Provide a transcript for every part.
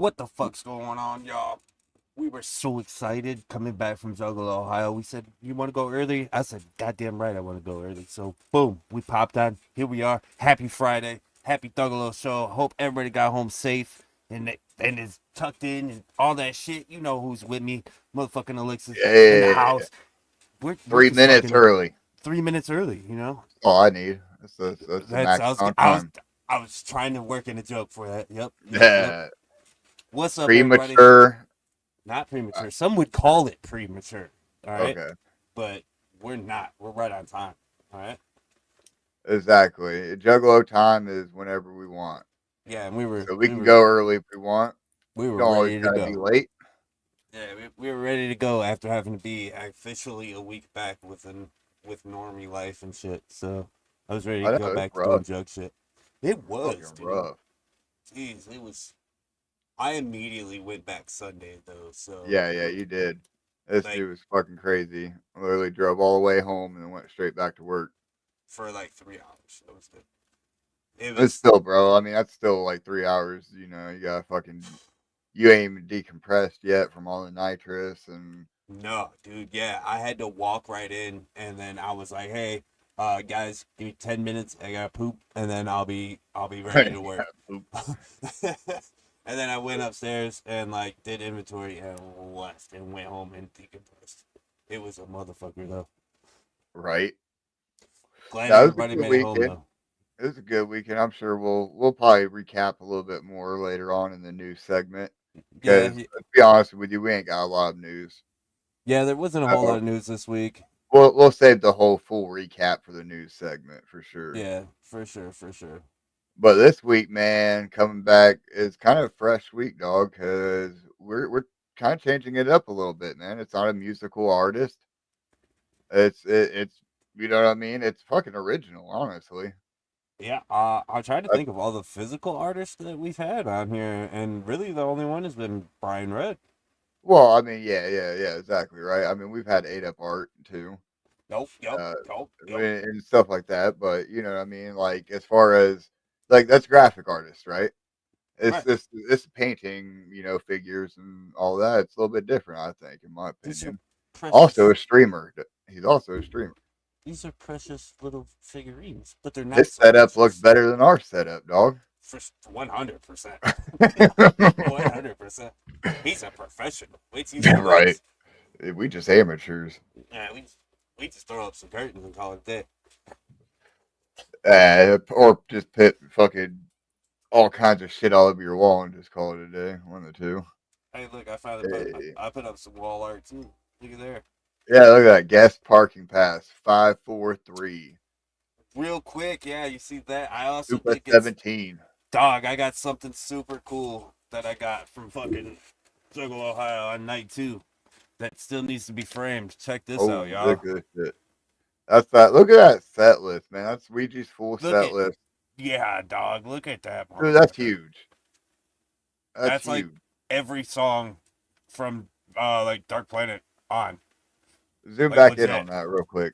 What the fuck's going on, y'all? We were so excited coming back from Juggalo, Ohio. We said, "You want to go early?" I said, "Goddamn right, I want to go early." So, boom, we popped on. Here we are. Happy Friday. Happy Juggalo show. Hope everybody got home safe and is tucked in and all that shit. You know who's with me, motherfucking Alexis in the Yeah, house. We're three just minutes fucking early. 3 minutes early. That's all I need. That's the That's max I was amount I of was time. I was trying to work in a joke for that. Yep. Yeah, What's up, everybody? premature. Not Uh, premature. Some would call it premature. All right, Okay, but we're not. We're right on time. All right. exactly. Juggalo time is whenever we want, Yeah, and we were so we we can were go early if we want. we We were don't always ready to gotta be go. late. Yeah, we were ready to go after having to be officially a week back with normie life and shit. So I was ready I to know go it's back to doing rough, jug shit. It was, fucking dude. rough. Jeez, it was. I immediately went back Sunday though. So Yeah, you did. This like dude was fucking crazy. I literally drove all the way home and then went straight back to work. for like 3 hours. That was good. It It's was still, bro. I mean, that's still like 3 hours. You gotta fucking. You ain't even decompressed yet from all the nitrous and. No, dude. Yeah, I had to walk right in, and then I was like, "Hey, guys, give me 10 minutes. I gotta poop, and then I'll be ready to work." And then I went upstairs and like did inventory and left and went home and decompressed. It was a motherfucker though. Right. Glad No, it was a everybody good made it home weekend. though. It was a good weekend. I'm sure we'll probably recap a little bit more later on in the news segment Yeah, because let's be honest with you, we ain't got a lot of news. yeah. There wasn't a whole lot So of news this week. we'll save the whole full recap for the news segment for sure. Yeah, for sure, for sure. But this week, man, coming back is kind of a fresh week, dog, because we're kind of changing it up a little bit, man. It's not a musical artist. It's you know what I mean. It's fucking original, honestly. Yeah, I tried to That's, think of all the physical artists that we've had on here, and really the only one has been Brian Red. well, I mean, yeah, exactly right. I mean, we've had 8 up art too, Nope, yep, uh, yep, yep. and stuff like that. But you know what I mean. Like as far as like that's graphic artist, right? It's Right. this painting, figures and all that. It's a little bit different, I think, in my These are opinion. Also precious. a streamer. He's also a streamer. These are precious little figurines, but they're not His so setup looks precious. better than our setup, dog. For 100%. 100%. He's a professional. Wait till you see Right. this. We just amateurs. Yeah, we just throw up some curtains and call it that. Or just put fucking all kinds of shit all over your wall and just call it a day. One of the two. Hey, look, I finally Hey. I put up some wall art too. Look at there. Yeah, look at that. Guest parking pass 543. Real quick, yeah, you see that? I also Super think it's 17. dog. I got something super cool that I got from fucking Juggalo, Ohio on night two that still needs to be framed. Check this Oh, out, y'all. look at this shit. That's that. Look at that set list, man. That's Ouija's full Look set at list. yeah, dog. Look at that Dude, that's motherfucker. huge. That's That's like huge. every song from like Dark Planet on. Zoom Like back in on legit. that real quick.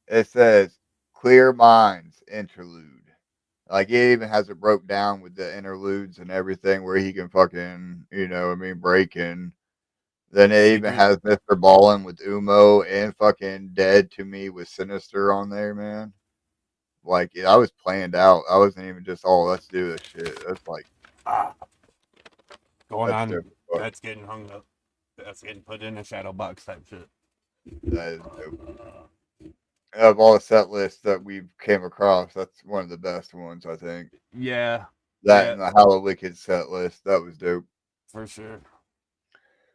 It says Clear Minds interlude. Like it even has it broke down with the interludes and everything where he can fucking, break in. Then it even Secret. has Mr. Ballin with Umo and fucking Dead to Me with Sinister on there, man. Like I was planned out. I wasn't even just let's do this shit. That's like Ah, going that's on. dope as fuck. That's getting hung up. That's getting put in a shadow box type shit. That is dope. Of all the set lists that we've came across, that's one of the best ones, I think. Yeah. That Yeah, and the Hollow Wicked set list, that was dope. for sure.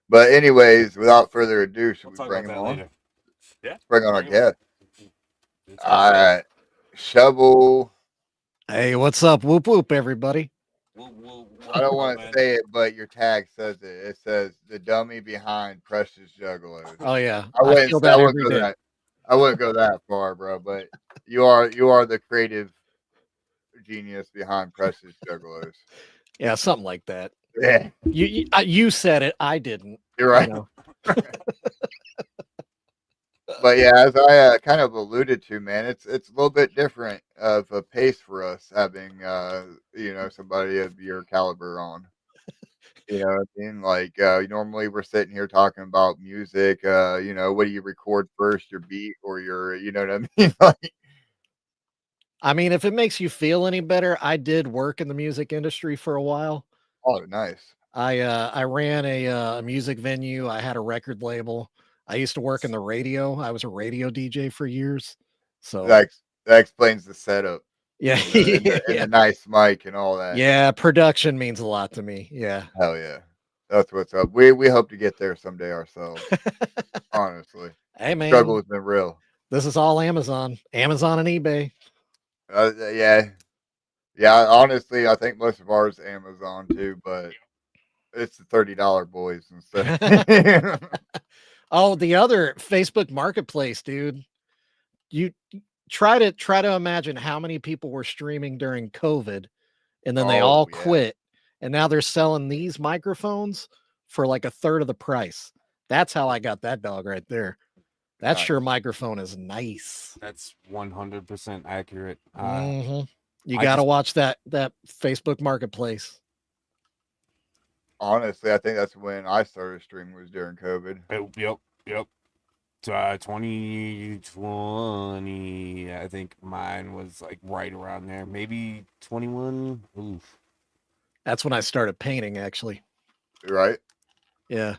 But anyways, without further ado, should We'll we talk bring about him that on? later. Yeah. Bring on our Bring him on. guest. Let's get All it in. right, Shovel. Hey, what's up? Whoop whoop, everybody. I don't Welcome, want to man. say it, but your tag says it. It says the dummy behind Precious Juggalos. Oh yeah, I I wouldn't feel say I that wouldn't every go day. that. I wouldn't go that far, bro. But you are the creative genius behind Precious Juggalos. Yeah, something like that. Yeah, You said it. I didn't. you're You right. know. But yeah, as I kind of alluded to, man, it's a little bit different of a pace for us having somebody of your caliber on. You know what I mean? Like normally we're sitting here talking about music. What do you record first, your beat or your, you know what I mean? Like, I mean, if it makes you feel any better, I did work in the music industry for a while. oh, nice. I ran a music venue. I had a record label. I used to work in the radio. I was a radio DJ for years. So That explains the setup yeah, and the yeah, nice mic and all that. yeah. Production means a lot to me. Yeah. Hell yeah, that's what's up. We hope to get there someday ourselves. Honestly, Hey struggle man, has been real. this is all Amazon, Amazon and eBay. Yeah, yeah. Honestly, I think most of ours Amazon too, but it's the $30 boys instead. Oh, the other Facebook Marketplace, dude. You try to imagine how many people were streaming during COVID and then they all Oh yeah, quit and now they're selling these microphones for like a third of the price. That's how I got that dog right there. That nice. Shure microphone is nice. That's 100% accurate. Mhm. You I got to just- watch that Facebook Marketplace. Honestly, I think that's when I started streaming was during COVID. Yep. 2020, I think mine was like right around there. Maybe 21. Oof. That's when I started painting actually. Right. Yeah.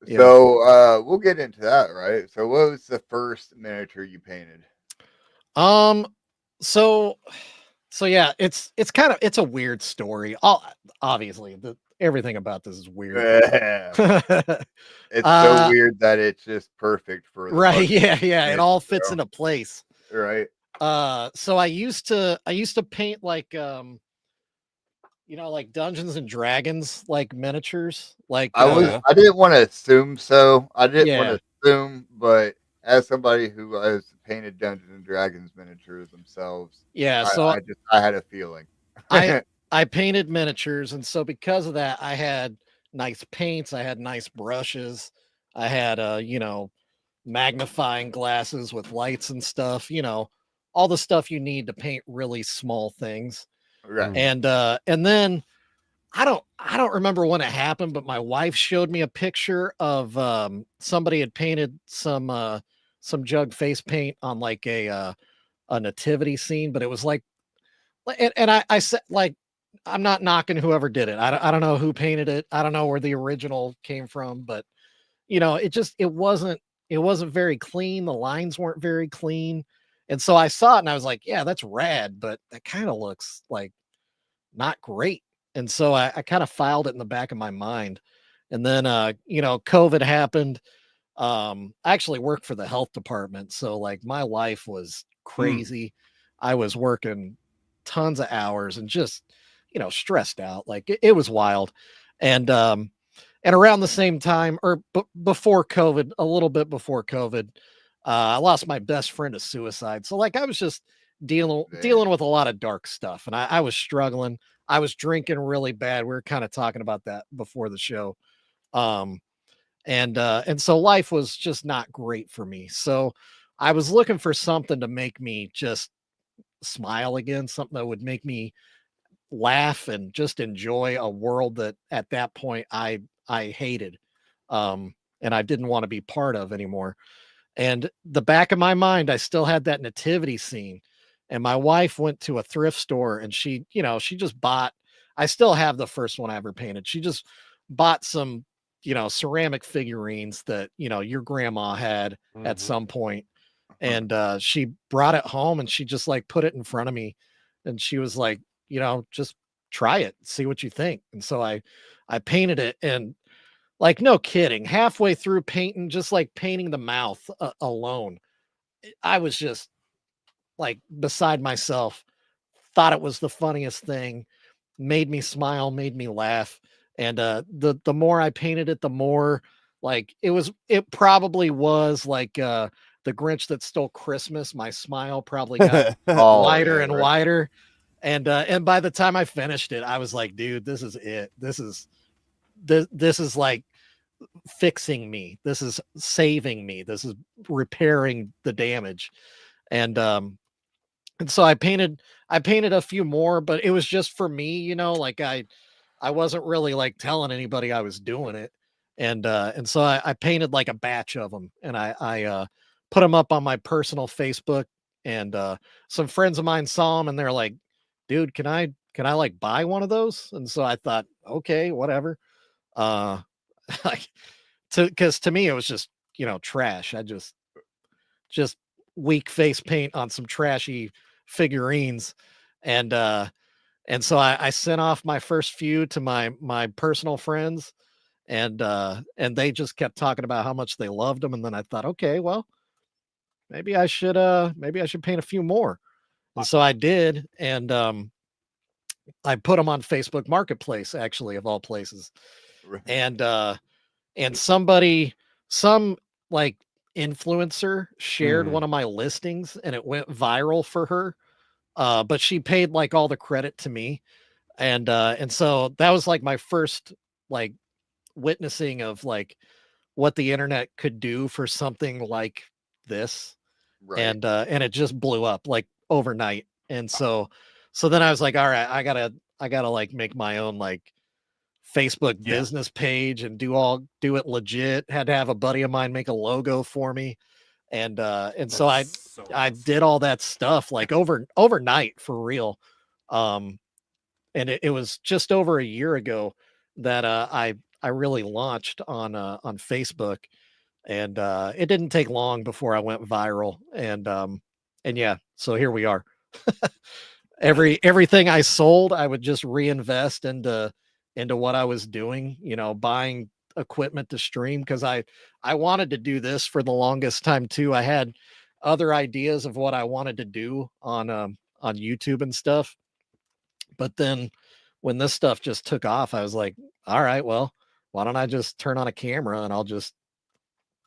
Yeah. So we'll get into that, right? So what was the first miniature you painted? So yeah, it's a weird story. Obviously everything about this is weird. Yeah. It's so weird that it's just perfect for the Right, fucking yeah, it all fits bro. into place. Right. So I used to paint like like Dungeons and Dragons like miniatures, like Yeah. I didn't want to assume so. I didn't want yeah. to assume, but as somebody who has painted Dungeons and Dragons miniatures themselves, Yeah, so I had a feeling. I painted miniatures, and so because of that, I had nice paints, I had nice brushes, I had magnifying glasses with lights and stuff, all the stuff you need to paint really small things. Right. And then I don't remember when it happened, but my wife showed me a picture of somebody had painted some jug face paint on like a nativity scene, but it was like and I said like I'm not knocking whoever did it. I don't know who painted it. I don't know where the original came from, but it wasn't very clean. The lines weren't very clean. And so I saw it and I was like, yeah, that's rad, but that kind of looks like not great. And so I kind of filed it in the back of my mind. And then COVID happened. I actually worked for the health department. So like my life was crazy. I was working tons of hours and just, stressed out. Like it was wild. And around the same time or before COVID, a little bit before COVID, I lost my best friend to suicide. So like I was just dealing with a lot of dark stuff and I was struggling. I was drinking really bad. We were kind of talking about that before the show. And so life was just not great for me. So I was looking for something to make me just smile again, something that would make me laugh and just enjoy a world that at that point I hated. And I didn't want to be part of anymore. And the back of my mind, I still had that nativity scene. And my wife went to a thrift store and she just bought, I still have the first one I ever painted. She just bought some, ceramic figurines that, your grandma had at some point. And she brought it home and she just like put it in front of me. And she was like, just try it, see what you think. And so I painted it and like, no kidding, halfway through painting, just like painting the mouth alone, I was just like beside myself, thought it was the funniest thing, made me smile, made me laugh. And the more I painted it, the more like it probably was like the Grinch that stole Christmas. My smile probably got wider and right. wider. And by the time I finished it, I was like, dude, this is it. This is like fixing me. This is saving me. This is repairing the damage. And so I painted a few more, but it was just for me, like I wasn't really like telling anybody I was doing it. And so I painted like a batch of them, and I put them up on my personal Facebook. And some friends of mine saw them, and they're like, dude, can I like buy one of those? And so I thought, okay, whatever. Uh like because to me it was just, trash. I just weak face paint on some trashy figurines. And so I sent off my first few to my personal friends, and they just kept talking about how much they loved them. And then I thought, okay, well, maybe I should paint a few more. And so I did. And I put them on Facebook Marketplace, actually, of all places. And some like influencer shared Mhm. one of my listings, and it went viral for her. But she paid like all the credit to me. And so that was like my first like witnessing of like what the internet could do for something like this. Right. And it just blew up like overnight. And so then I was like, all right, I gotta like make my own like Facebook Yeah. business page and do it legit. Had to have a buddy of mine make a logo for me. And so I That's so I awesome. did all that stuff like overnight for real. Um and it was just over a year ago that I really launched on Facebook. And it didn't take long before I went viral. And yeah, so here we are. And Everything I sold, I would just reinvest into what I was doing, buying equipment to stream, because I wanted to do this for the longest time too. I had other ideas of what I wanted to do on YouTube and stuff. But then when this stuff just took off, I was like, all right, well, why don't I just turn on a camera and I'll just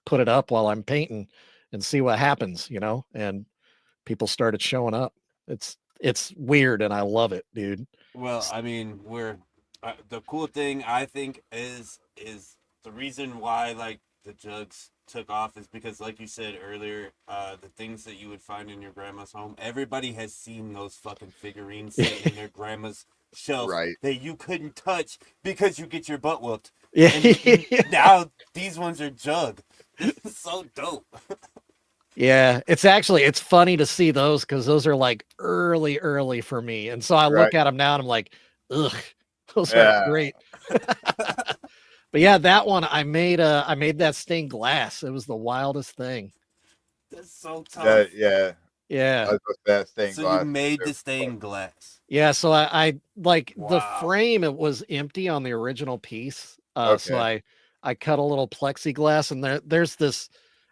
put it up while I'm painting and see what happens, And people started showing up. It's weird, and I love it, dude. well, I mean, we're the cool thing I think is the reason why like the jugs took off is because, like you said earlier, the things that you would find in your grandma's home, everybody has seen those fucking figurines sitting in their grandma's shelf Right. that you couldn't touch because you get your butt whooped, Yeah. and now these ones are jug. It's so dope. Yeah, it's funny to see those, because those are like early for me. And so I Right. look at them now and I'm like, ugh, those aren't Yeah. great. But yeah, that one I made that stained glass. It was the wildest thing. That's so That, tough. yeah. I Yeah. was supposed to say that stained So you glass. made Is the stained glass. Yeah, so I like the Wow. frame, it was empty on the original piece. So okay. I cut a little plexiglass, and there's this.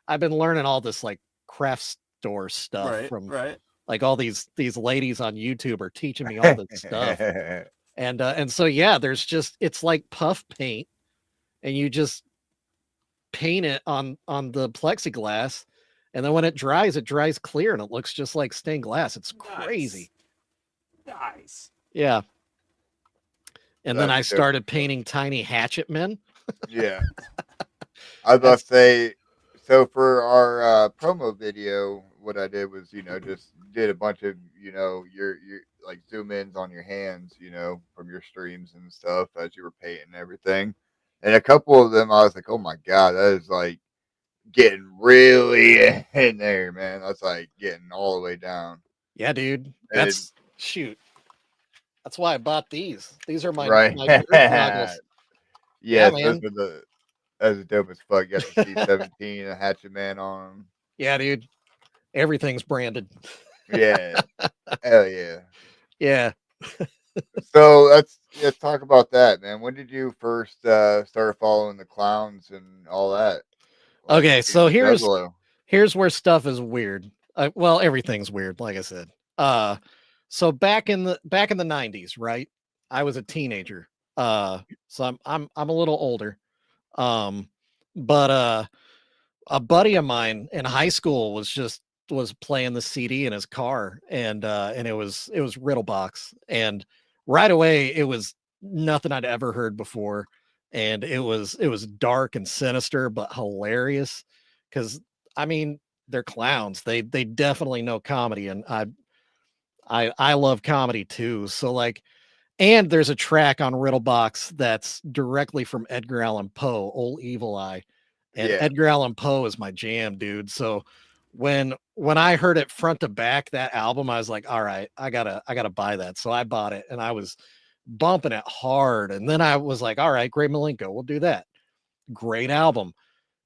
I've been learning all this like craft store stuff Right, from right. like all these ladies on YouTube are teaching me all this stuff. And so yeah, it's like puff paint, and you just paint it on the plexiglass, and then when it dries clear, and it looks just like stained glass. It's Nice. crazy. Nice. Yeah. And then That's I dope. started painting tiny hatchet men. Yeah. I was about That's to say, so for our promo video, what I did was, just did a bunch of, your like zoom ins on your hands, from your streams and stuff as you were painting and everything. And a couple of them, I was like, oh my God, that is like getting really in there, man. That's like getting all the way down. yeah, dude. And Shoot. That's why I bought these. These are right. my nerd goggles. Yeah, Yes, those man. are those are dope as fuck. You got the C-17, a Hatchet Man on 'em. Yeah, dude. Everything's branded. Yeah. Hell yeah. Yeah. So let's talk about that, man. When did you first start following the clowns and all that? Like Okay, being so a juggalo. here's where stuff is weird. Well, everything's weird, like I said. Uh so back in the 90s, right? I was a teenager. So I'm a little older. Um but a buddy of mine in high school was playing the CD in his car, and it was Riddlebox, and right away it was nothing I'd ever heard before. and it was dark and sinister but hilarious because I mean they're clowns. They definitely know comedy, and I love comedy too. So like, and there's a track on Riddlebox that's directly from Edgar Allan Poe, Old Evil Eye, and Yeah. Edgar Allan Poe is my jam, dude. So when I heard it front to back, that album, I was like, all right, I gotta buy that. So I bought it, and I was bumping it hard. And then I was like, all right, Great Malenko, we'll do that. Great album.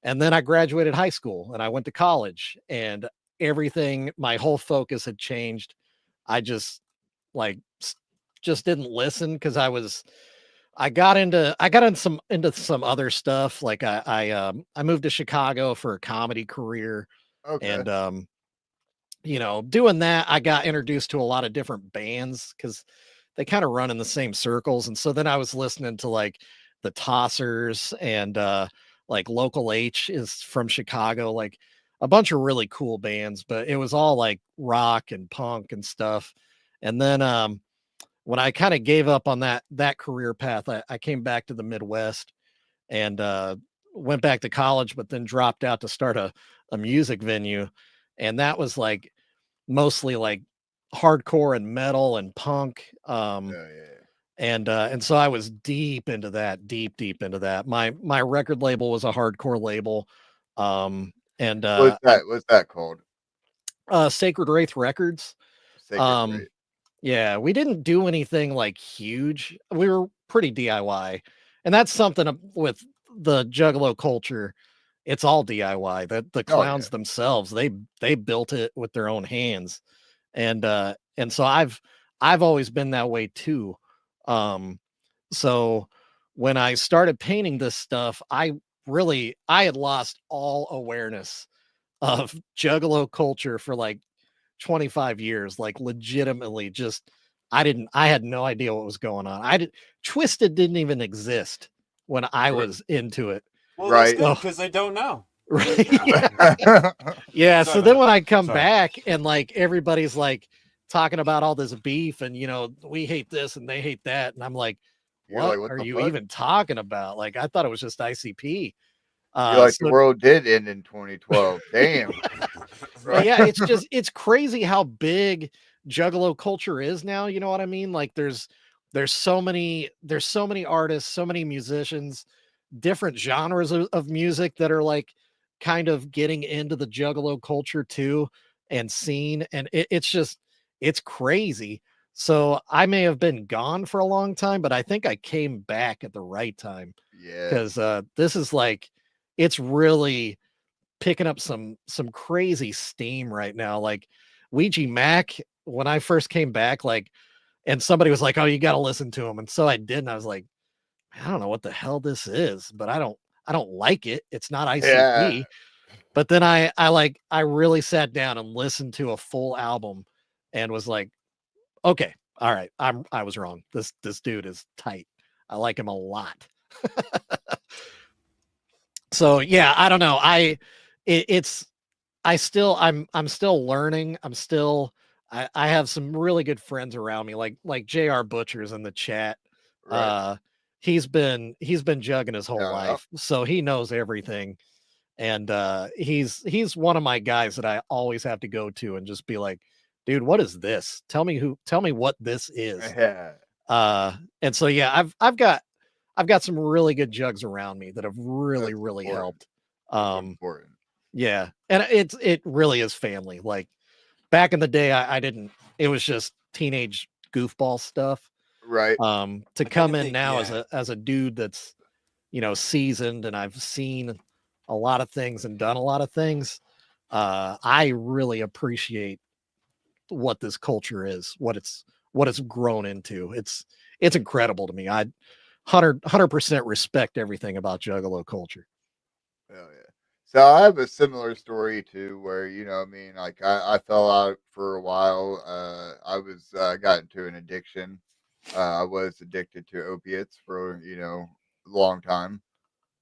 And then I graduated high school and I went to college, and everything, my whole focus had changed. I just like just didn't listen because I got into some other stuff. Like I moved to Chicago for a comedy career, Okay. and doing that, I got introduced to a lot of different bands because they kind of run in the same circles. And so then I was listening to like the Tossers and like Local H is from Chicago, like a bunch of really cool bands, but it was all like rock and punk and stuff. And then when I kind of gave up on that career path, I came back to the Midwest and went back to college, but then dropped out to start a music venue. And that was like mostly like hardcore and metal and punk. Oh yeah. And so I was deep into that, deep into that. My record label was a hardcore label. And I What's that called? Sacred Wraith Records. Sacred Um, Rate. yeah, we didn't do anything like huge. We were pretty DIY. And that's something with the Juggalo culture. It's all DIY. The Oh yeah. clowns themselves, they built it with their own hands. And so I've always been that way too. Um so when I started painting this stuff, I had lost all awareness of Juggalo culture for like 25 years, like legitimately just I had no idea what was going on. Twisted didn't even exist when I R- was into it. Well, that's Right. good So because they don't know. right. Yeah. Yeah, Sorry so about then that. when I come Sorry. back and like everybody's like talking about all this beef and we hate this and they hate that, and I'm like, You're what like, what are the you fuck? even talking about? Like I thought it was just ICP. You're like, the So world did end in 2012. Damn. but Right. yeah, it's crazy how big Juggalo culture is now. You know what I mean? Like there's so many artists, so many musicians, different genres of music that are like kind of getting into the Juggalo culture too and scene, and it's crazy. So I may have been gone for a long time, but I think I came back at the right time Yes. because this is like it's really picking up some crazy steam right now. Like Ouija Mac, when I first came back, like, and somebody was like, "Oh, you got to listen to him," and so I did, and I was like, "I don't know what the hell this is, but I don't like it. It's not Yeah. ICP." But then I really sat down and listened to a full album, and was like, "Okay, all right, I was wrong. This dude is tight. I like him a lot." So yeah, I don't know. It's I'm still learning. I have some really good friends around me, like JR Butcher's in the chat. Right. Uh he's been jugging his whole Shout out. life, so he knows everything. And he's one of my guys that I always have to go to and just be like, dude, what is this? Tell me what this is. Yeah. And so yeah, I've got some really good jugs around me that have really, That's really important. helped. That's Um important. yeah, and it really is family. Like back in the day, I didn't. It was just teenage goofball stuff. Right. To I kind come of in think, now as yeah. a dude that's seasoned, and I've seen a lot of things and done a lot of things. I really appreciate what this culture is, what it's grown into. It's incredible to me. I 100% respect everything about Juggalo culture. Hell yeah. So I have a similar story too, where I mean, like I fell out for a while. I was got into an addiction. I was addicted to opiates for a long time,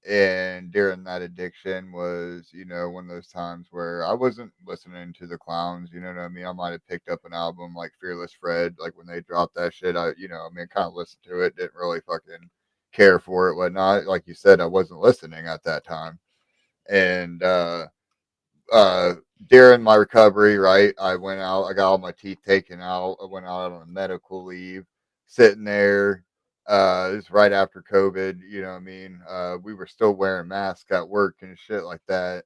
and during that addiction was one of those times where I wasn't listening to the clowns. You know what I mean? I might have picked up an album like Fearless Fred, like when they dropped that shit. I mean, kind of listened to it, didn't really fucking care for it, whatnot. Like you said, I wasn't listening at that time, and uh, during my recovery, right, I went out, I got all my teeth taken out. I went out on a medical leave, sitting there. It was right after COVID, you know what I mean? We were still wearing masks at work and shit like that.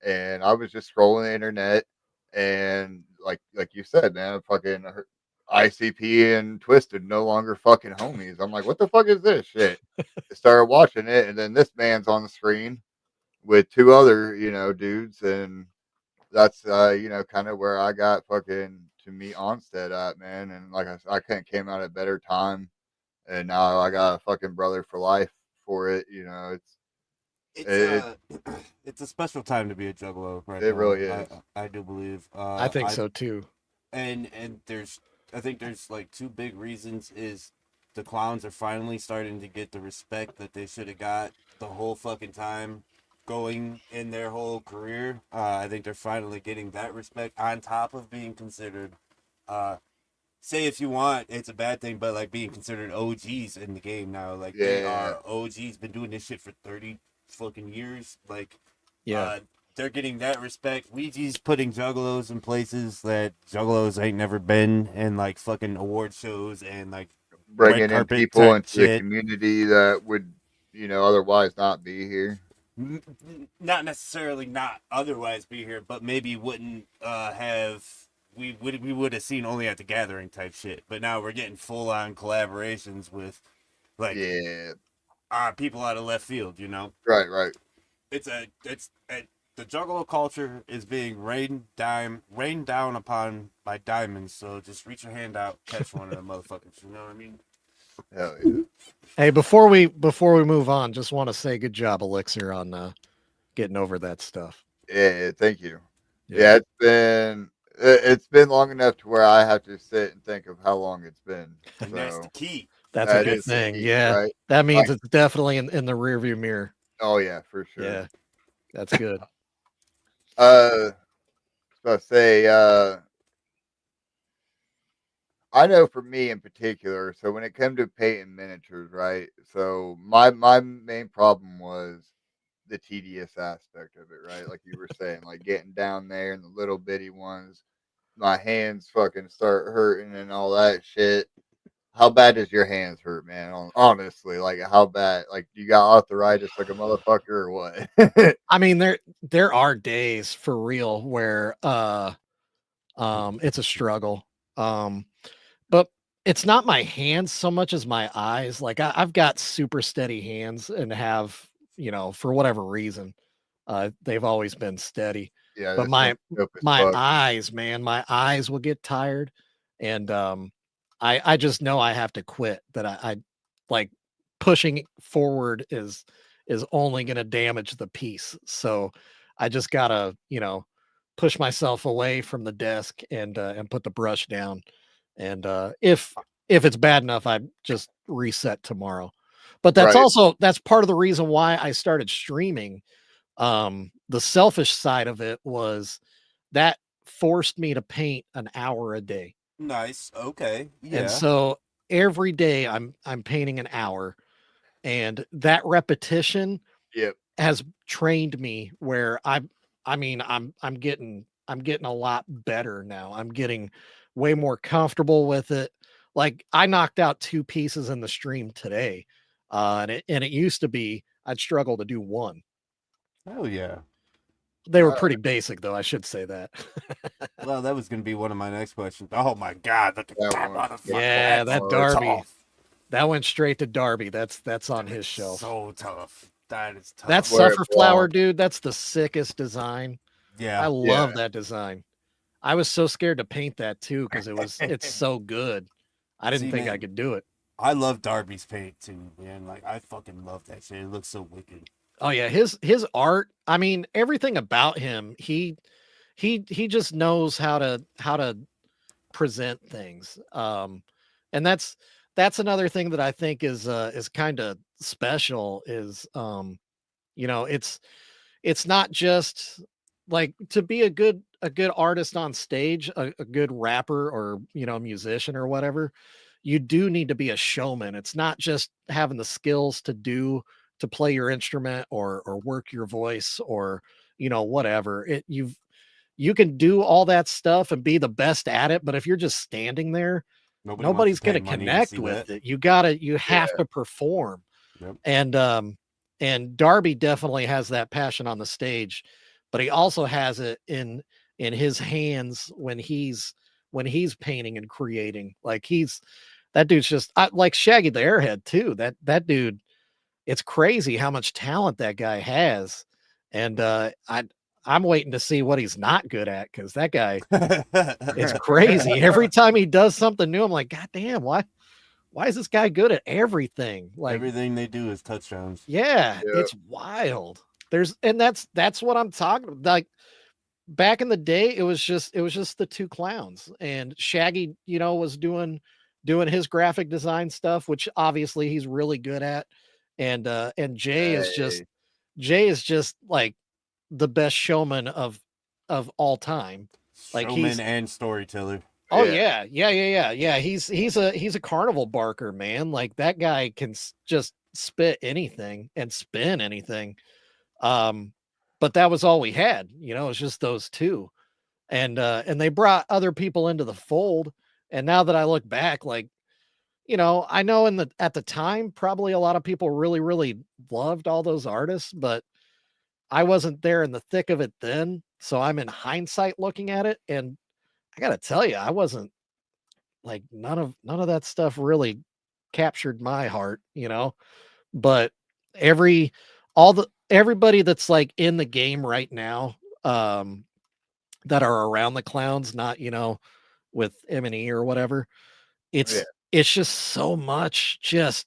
And I was just scrolling the internet, and like you said, man, fucking ICP and Twisted no longer fucking homies. I'm like, what the fuck is this shit? I started watching it, and then this man's on the screen with two other, dudes, and that's kind of where I got fucking to meet Onstead at, man. And like I kind of came out at better time, and now I got a fucking brother for life for it. It's It it's a special time to be a juggalo right it now. really is. I do believe. I think so too. And I think there's like two big reasons is the clowns are finally starting to get the respect that they should have got the whole fucking time going in their whole career. I think they're finally getting that respect on top of being considered say if you want it's a bad thing, but like being considered OGs in the game now. Like they Yeah, are OGs, been doing this shit for 30 fucking years. Like Yeah. they're getting that respect. Ouija's putting juggalos in places that juggalos ain't never been, and like fucking award shows and like red bringing in carpet people type into the shit. community that would, otherwise not be here. Not necessarily not otherwise be here, but maybe wouldn't have we would have seen only at the gathering type shit. But now we're getting full on collaborations with like Yeah, people out of left field. You know, right. it's the juggalo culture is being rained down upon by diamonds. So just reach your hand out, catch one of them motherfuckers. You know what I mean? Hell yeah. Hey, before we move on, just want to say good job, Elixir, on getting over that stuff. Yeah, thank you. Yeah, it's been long enough to where I have to sit and think of how long it's been. And that's the So key. That's a that good is the thing. key, Yeah. right? That means Like, it's definitely in the rearview mirror. oh yeah, for sure. Yeah. That's good. Uh, so I say, I know for me in particular. So when it came to painting miniatures, right? So my main problem was the tedious aspect of it, right? Like you were saying, like getting down there and the little bitty ones, my hands fucking start hurting and all that shit. How bad does your hands hurt, man? Honestly, like how bad? Like you got arthritis like a motherfucker or what? I mean, there are days for real where it's a struggle. But it's not my hands so much as my eyes. Like I've got super steady hands and have, for whatever reason, they've always been steady. Yeah, But this one's dope as my fuck. eyes, man, my eyes will get tired, and I just know I have to quit. That I like pushing forward is only going to damage the piece. So I just gotta push myself away from the desk and put the brush down. And if it's bad enough, I just reset tomorrow. But Right. that's part of the reason why I started streaming. The selfish side of it was that forced me to paint an hour a day. Nice. Okay. And Yeah. so every day I'm painting an hour, and that repetition Yep. has trained me where I'm getting a lot better now. I'm getting way more comfortable with it. Like I knocked out 2 pieces in the stream today. And it used to be I'd struggle to do one. Hell yeah. They were Uh, pretty basic though, I should say that. Well, that was gonna be one of my next questions. Oh my god, that that one. motherfucker. Yeah, That's that Oh, Darby. tough. That went straight to Darby. That's on his shelf. So tough. That is tough. That where it suffer flower, belongs. dude, that's the sickest design. I Yeah. love Yeah. that design. I was so scared to paint that too because it's so good. I didn't See, think I man, could do it. I love Darby's paint too, man. Like I fucking love that shit. It looks so wicked. Oh yeah, his art, I mean, everything about him, he just knows how to present things. And that's another thing that I think is kind of special is it's not just like to be a good artist on stage, a good rapper or musician or whatever. you do need to be a showman. It's not just having the skills to play your instrument or work your voice or whatever. You can do all that stuff and be the best at it, but if you're just standing there, Nobody wants to nobody's going pay to money to connect see with that. it. You have Yeah. to perform. Yep. And Darby definitely has that passion on the stage, but he also has it in his hands when he's painting and creating. Like that dude's just like Shaggy the Airhead too. That dude, it's crazy how much talent that guy has. And I'm waiting to see what he's not good at, because that guy, it's crazy. Every time he does something new, I'm like, God damn, why is this guy good at everything? Like, Everything they do is touchdowns. yeah, Yeah. it's wild. That's what I'm talking about. Like back in the day, it was just the two clowns, and Shaggy, was doing his graphic design stuff, which obviously he's really good at. And Hey, Jay is just like the best showman of all time. Like Showman and storyteller. oh yeah. yeah. He's a carnival barker, man. Like that guy can just spit anything and spin anything. Um, but that was all we had. It was just those two, and they brought other people into the fold. And now that I look back, like I know at the time, probably a lot of people really, really loved all those artists, but I wasn't there in the thick of it then. So I'm in hindsight looking at it, and I gotta tell you, I wasn't like none of that stuff really captured my heart. But every all the everybody that's like in the game right now, that are around the clowns, not with M&E or whatever, Yeah. it's just so much just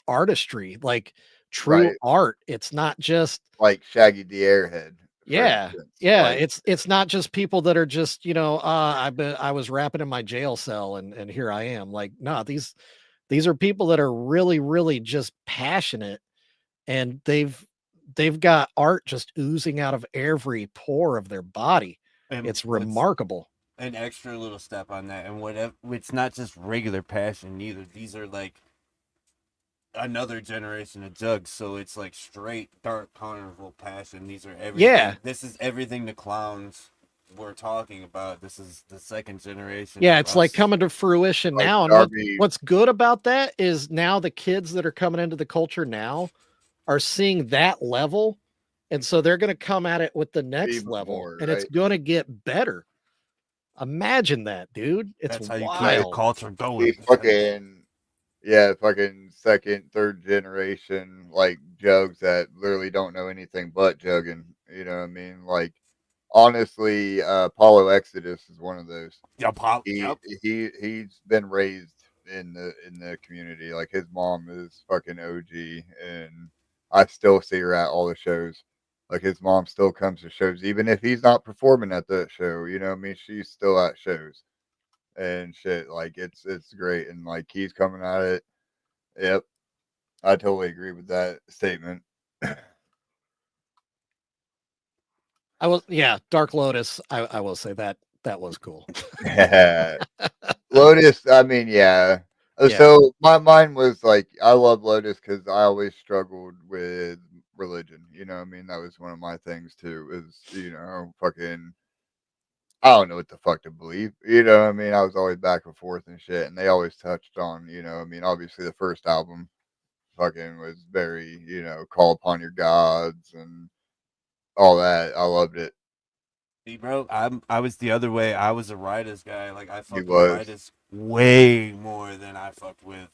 artistry, like true Right. art. It's not just Like Shaggy the Airhead, for yeah. instance. Yeah, Like, it's not just people that are just, I was rapping in my jail cell and here I am. Like, no, these are people that are really, really just passionate, and they've got art just oozing out of every pore of their body. And It's what's remarkable. an extra little step on that, and whatever, it's not just regular passion either. These are like another generation of jugs, so it's like straight dark carnival passion. These are Yeah. everything. This is everything the clowns were talking about. This is the second generation Yeah, of it's like us. coming to fruition like now. And Darby. what's good about that is now the kids that are coming into the culture now are seeing that level. And so they're going to come at it with the next Even level, more, and it's right? going to get better. Imagine that, dude. It's That's how you keep the wild. culture going. These fucking, yeah, fucking second, third generation, like, jugs that literally don't know anything but jugging. You know what I mean? Like, honestly, Paulo Exodus is one of those. Yep, pop. He Yep. he's been raised in the community. Like, his mom is fucking OG, and I still see her at all the shows. Like, his mom still comes to shows, even if he's not performing at that show. You know what I mean? She's still at shows and shit. Like, it's great, and like he's coming at it. Yep, I totally agree with that statement. Yeah, Dark Lotus. I will say that was cool. Lotus, I mean, yeah. Yeah. So my mine was like, I love Lotus because I always struggled with religion. You know what I mean? That was one of my things too. Is, fucking, I don't know what the fuck to believe. You know what I mean? I was always back and forth and shit, and they always touched on, I mean, obviously the first album fucking was very, call upon your gods and all that. I loved it. See, bro, I was the other way. I was a Riders guy. Like I He fucked with was. Riders way more than I fucked with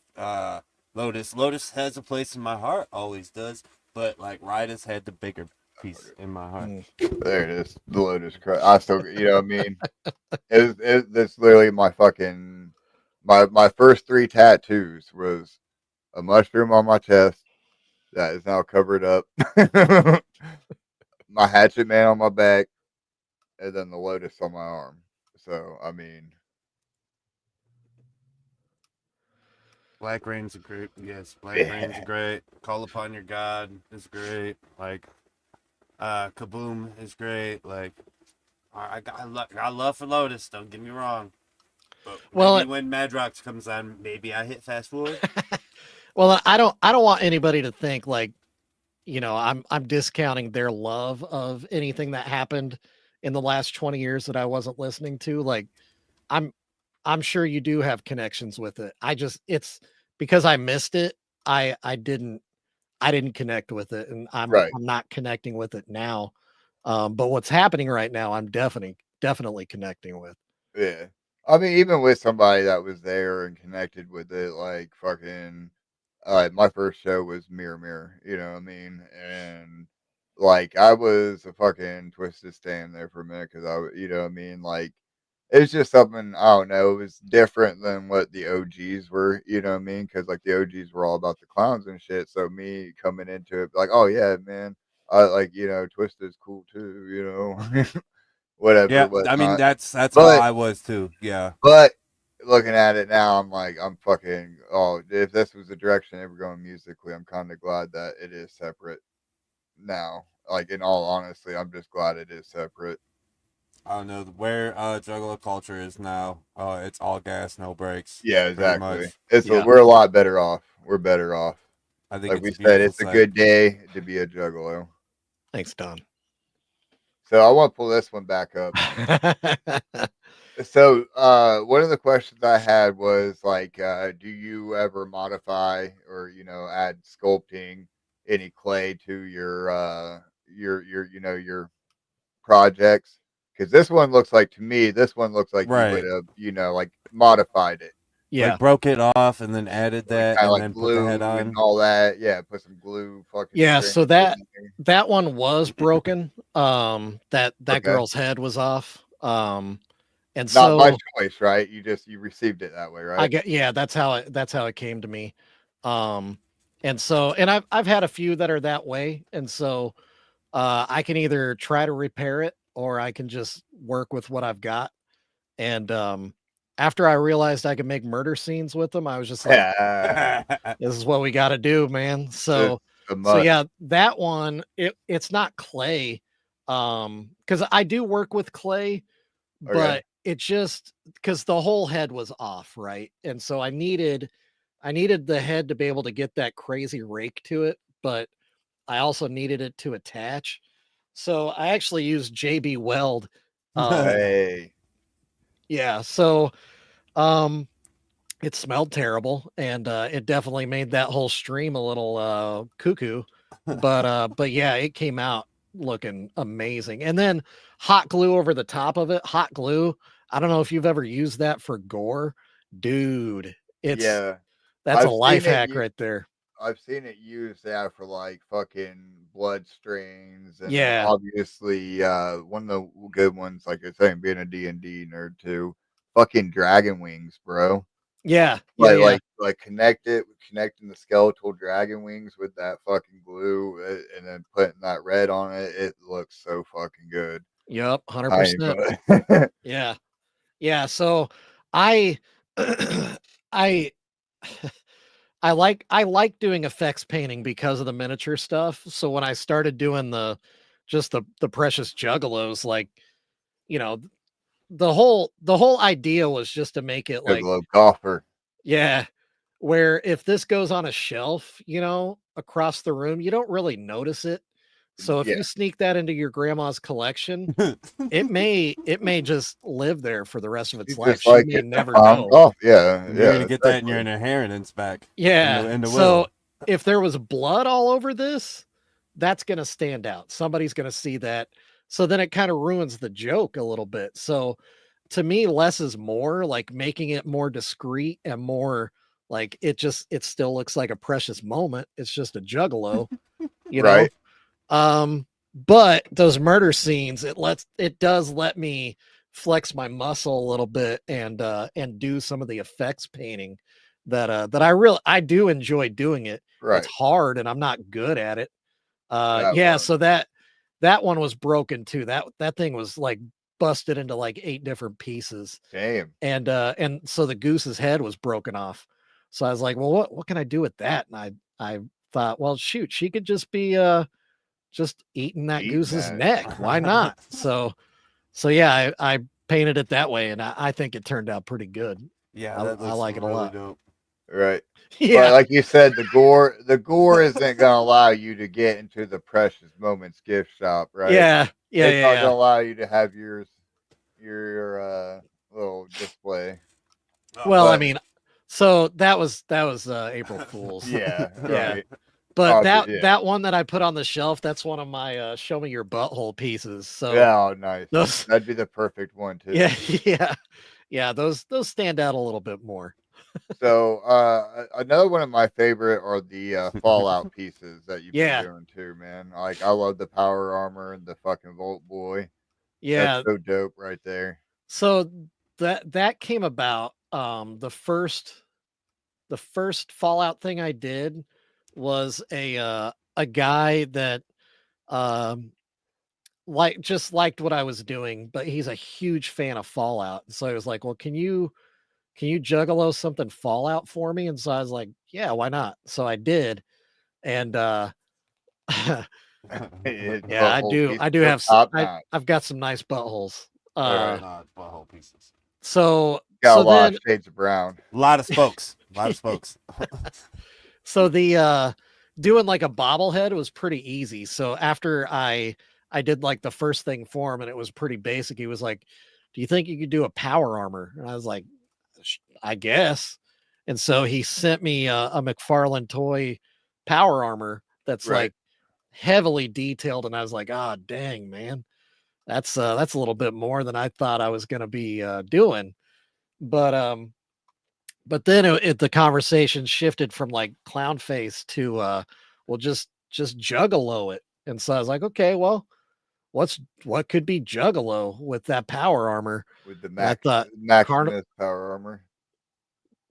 Lotus. Lotus has a place in my heart, always does. But like Riders had the bigger piece in my heart. Mm. There it is. The Lotus Crush. I still, what I mean? That's literally my fucking, my first three tattoos was a mushroom on my chest that is now covered up, my hatchet man on my back, and then the lotus on my arm. So, I mean, Black Rain's a great, yes. Black Rain's yeah. great. Call Upon Your God is great. Like, Kaboom is great. Like, I got love for Lotus. Don't get me wrong. But Well, maybe when Madrox comes on, maybe I hit fast forward. well, I don't want anybody to think like, I'm discounting their love of anything that happened in the last 20 years that I wasn't listening to. Like, I'm I'm sure you do have connections with it. It's because I missed it. I didn't connect with it, and Right. I'm not connecting with it now. But what's happening right now, I'm definitely connecting with. Yeah. I mean, even with somebody that was there and connected with it, like fucking, my first show was Mirror Mirror, you know what I mean? And like, I was a fucking twisted stand there for a minute because you know what I mean? Like, it's just something, I don't know, it was different than what the OGs were, you know what I mean? Because like the OGs were all about the clowns and shit. So me coming into it, like, oh yeah, man, I like, Twisted's cool too, whatever, Yeah, I mean whatnot. that's how But I was too. Yeah. but looking at it now, I'm like, I'm fucking. Oh, if this was the direction they were going musically, I'm kind of glad that it is separate now. Like in all honesty, I'm just glad it is separate. I don't know where Juggalo culture is now. It's all gas, no brakes, Yeah, pretty exactly. much. Yeah. We're a lot better off. We're better off. I think Like it's we a said, beautiful it's a sight. good day to be a juggalo. Thanks, Don. So I want to pull this one back up. So, one of the questions I had was like, do you ever modify or add sculpting any clay to your projects? Because this one looks like to me, this one looks like you would Right. have like modified it, Yeah. Like broke it off and then added like that kind of and like then put the head glue and on. all that. Yeah, put some glue, fucking Yeah, strings so in there. that one was broken. That Okay, girl's head was off. And not by so choice, right? You received it that way, I right? get yeah, that's how it came to me. Um and I've had a few that are that way. And so I can either try to repair it or I can just work with what I've got. And after I realized I could make murder scenes with them, I was just like, Yeah, this is what we got to do, man. it's So a so must. yeah, that one it's not clay. Cuz I do work with clay, Okay. but it just cuz the whole head was off, right? And so I needed the head to be able to get that crazy rake to it, but I also needed it to attach. So I actually used JB Weld. Um Hey. yeah, so um it smelled terrible, and it definitely made that whole stream a little cuckoo. But yeah, it came out looking amazing. And then hot glue over the top of it. Hot glue. I don't know if you've ever used that for gore, dude. It's Yeah. that's a I've life seen it hack u right there. I've seen it used, yeah, for, like, fucking blood strains, and then Yeah, obviously, one of the good ones, like I say, being a D&D nerd too, fucking dragon wings, bro. yeah, yeah, yeah. Connecting the skeletal dragon wings with that fucking glue, and then putting that red on it, it looks so fucking good. Yep, I ain't 100%. gonna Yeah, yeah. So I, I I like doing effects painting because of the miniature stuff. So when I started doing the precious juggalos, like, you know, the whole idea was just to make it like, Juggalo golfer. yeah, where if this goes on a shelf, across the room, you don't really notice it. So if Yeah. you sneak that into your grandma's collection, it may just live there for the rest of its She's life. just She like may hitting a never pound know. golf. Yeah, And you're yeah, gonna get that in your exactly. inheritance back Yeah. in the So will. if there was blood all over this, that's going to stand out. Somebody's going to see that. So then it kind of ruins the joke a little bit. So to me, less is more, like making it more discreet and more like it still looks like a precious moment. It's just a juggalo, you know? Right. But those murder scenes, it does let me flex my muscle a little bit and do some of the effects painting that I do enjoy doing it. It's Right. hard and I'm not good at it. That Yeah, one. so that one was broken too. That thing was like busted into like 8 different pieces. Damn. And so the goose's head was broken off. So I was like, well, what can I do with that? And I thought, well, shoot, she could just be just eating that Eating goose's that. neck. Why not? So yeah, I painted it that way, and I think it turned out pretty good. Yeah, I that looks like it a really lot. dope. Right. But Yeah, like you said, the gore isn't gonna allow you to get into the Precious Moments gift shop, right? yeah, It's not yeah. gonna allow you to have your little display. Oh, Well, I But mean, so that was April Fools. yeah, Yeah. right. But Yeah. that one that I put on the shelf, that's one of my show me your butthole pieces. So Yeah, oh, nice. those, That'd be the perfect one too. yeah, yeah, those stand out a little bit more. So another one of my favorite are the Fallout pieces that you've been Yeah, doing too, man. Like I love the power armor and the fucking Volt Boy. That's yeah. so dope right there. So that came about. The first Fallout thing I did was a guy that um just liked what I was doing, but he's a huge fan of Fallout. So I was like, well, can you juggalo something Fallout for me? And so I was like, yeah, why not? So I did. And His yeah, butthole I pieces do are have top notch. I've got some nice buttholes. All right. butthole pieces. Got a So lot of then shades of brown. A lot of spokes. A lot of spokes. so the doing like a bobblehead was pretty easy. So after I did like the first thing for him and it was pretty basic, he was like, do you think you could do a power armor? And I was like, I guess. And so he sent me a McFarlane toy power armor that's Right. like heavily detailed, and I was like, "Ah, dang, man, that's a little bit more than I thought I was gonna be doing." But then the conversation shifted from like clown face to well, just juggalo it, and so I was like, "Okay, well, what could be juggalo with that power armor?" With the And I Max thought Carn Maximus power armor.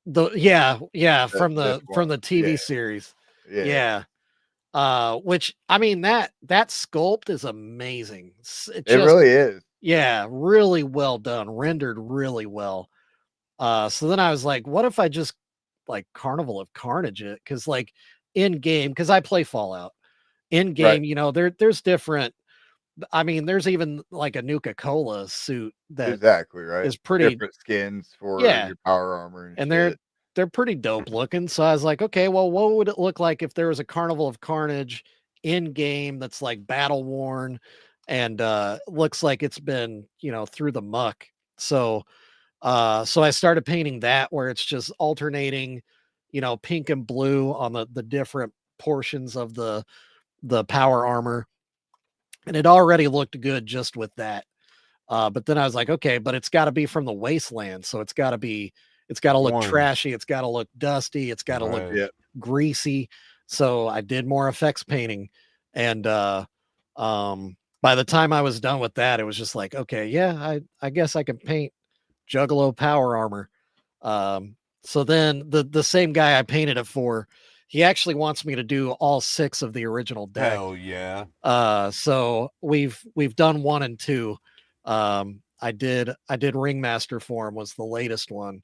the yeah This from one. the TV series, Yeah. yeah. Which I mean that sculpt is amazing. It It just really is. yeah, really well done, rendered really well. So then I was like, what if I just like Carnival of Carnage it? Because like in game, because I play Fallout in Right. game, there's different. I mean, there's even like a Nuka Cola suit that Exactly, right. is pretty Different skins for yeah, your power armor and and shit. they're pretty dope looking. So I was like, okay, well, what would it look like if there was a Carnival of Carnage in game that's like battle worn and looks like it's been, through the muck. So so I started painting that where it's just alternating, pink and blue on the different portions of the power armor. And it already looked good just with that. But then I was like, okay, but it's got to be from the wasteland. So it's got to look Worn. trashy. It's got to look dusty. It's got to look Right. Yeah. greasy. So I did more effects painting. And by the time I was done with that, it was just like, okay, yeah, I guess I can paint Juggalo power armor. So then the same guy I painted it for, he actually wants me to do all 6 of the original deck. Hell yeah. So we've done 1 and 2. I did Ringmaster form was the latest one,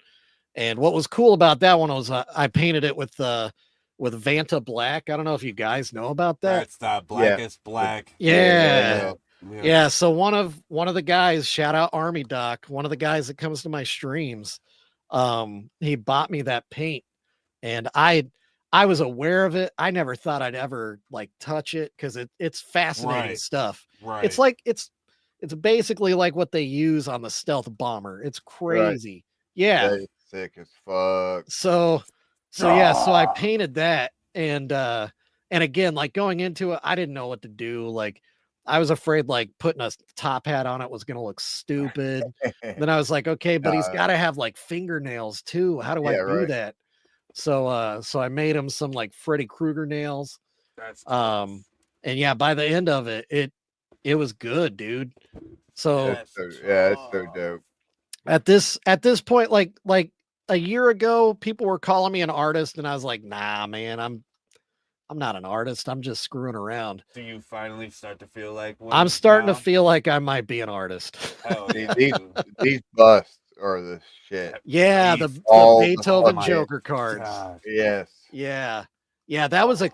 and what was cool about that one was I painted it with Vanta Black. I don't know if you guys know about that. That's the blackest black. Yeah. Yeah. Yeah. So one of the guys, shout out Army Doc, one of the guys that comes to my streams, he bought me that paint, and I was aware of it. I never thought I'd ever like touch it because it's fascinating Right. stuff. Right. It's like it's basically like what they use on the stealth bomber. It's Right. crazy. Yeah. That is sick as fuck. So yeah, so I painted that, and again, like going into it, I didn't know what to do. Like I was afraid like putting a top hat on it was gonna look stupid. Then I was like, okay, but he's gotta have like fingernails too. How do I Yeah, do right. that? So I made him some like Freddy Krueger nails. That's And yeah, by the end of it, it was good, dude. So It's so dope. at this point, like a year ago, people were calling me an artist, and I was like, nah, man, I'm not an artist. I'm just screwing around. Do you finally start to feel like one I'm starting now? to feel like I might be an artist. Hell yeah. These busts are the shit. Yeah, the All the Beethoven fucking- Joker cards. God. Yes. Yeah. Yeah, that was a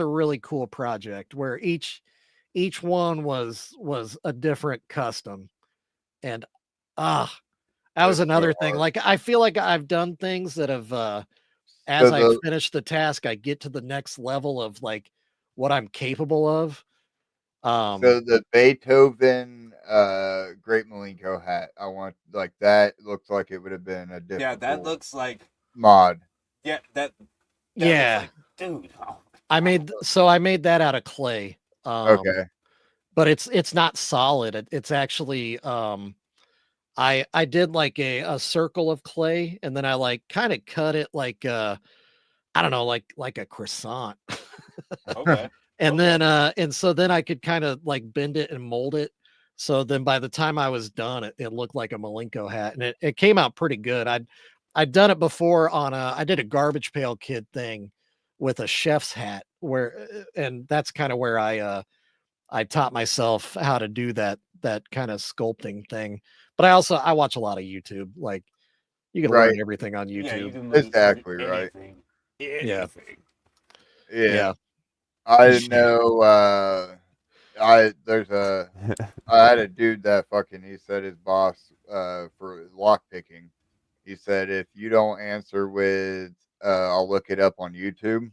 really cool project where each one was a different custom. And Ah, that was It's so another thing. hard. Like, I feel like I've done things that have, So as I the finish the task, I get to the next level of like what I'm capable of. Um, so the Beethoven Great Malenko hat, I want like that looks like it would have been a Yeah, that difficult looks like mod. yeah, that looks yeah, like dude. Oh, I made that out of clay. Okay. But it's not solid. It's actually I did like a circle of clay and then I like kind of cut it like I don't know, like a croissant. okay. And Okay. then and so then I could kind of like bend it and mold it. So then by the time I was done, it looked like a Malenko hat and it came out pretty good. I'd done it before on a I did a garbage pail kid thing with a chef's hat where and that's kind of where I taught myself how to do that kind of sculpting thing. But I watch a lot of YouTube. Like you can learn Right. everything on Yeah, you YouTube. can Exactly right. anything. Yeah. Anything. Yeah. Yeah. I Yeah. know I had a dude that fucking he said his boss for lock picking. He said if you don't answer with I'll look it up on YouTube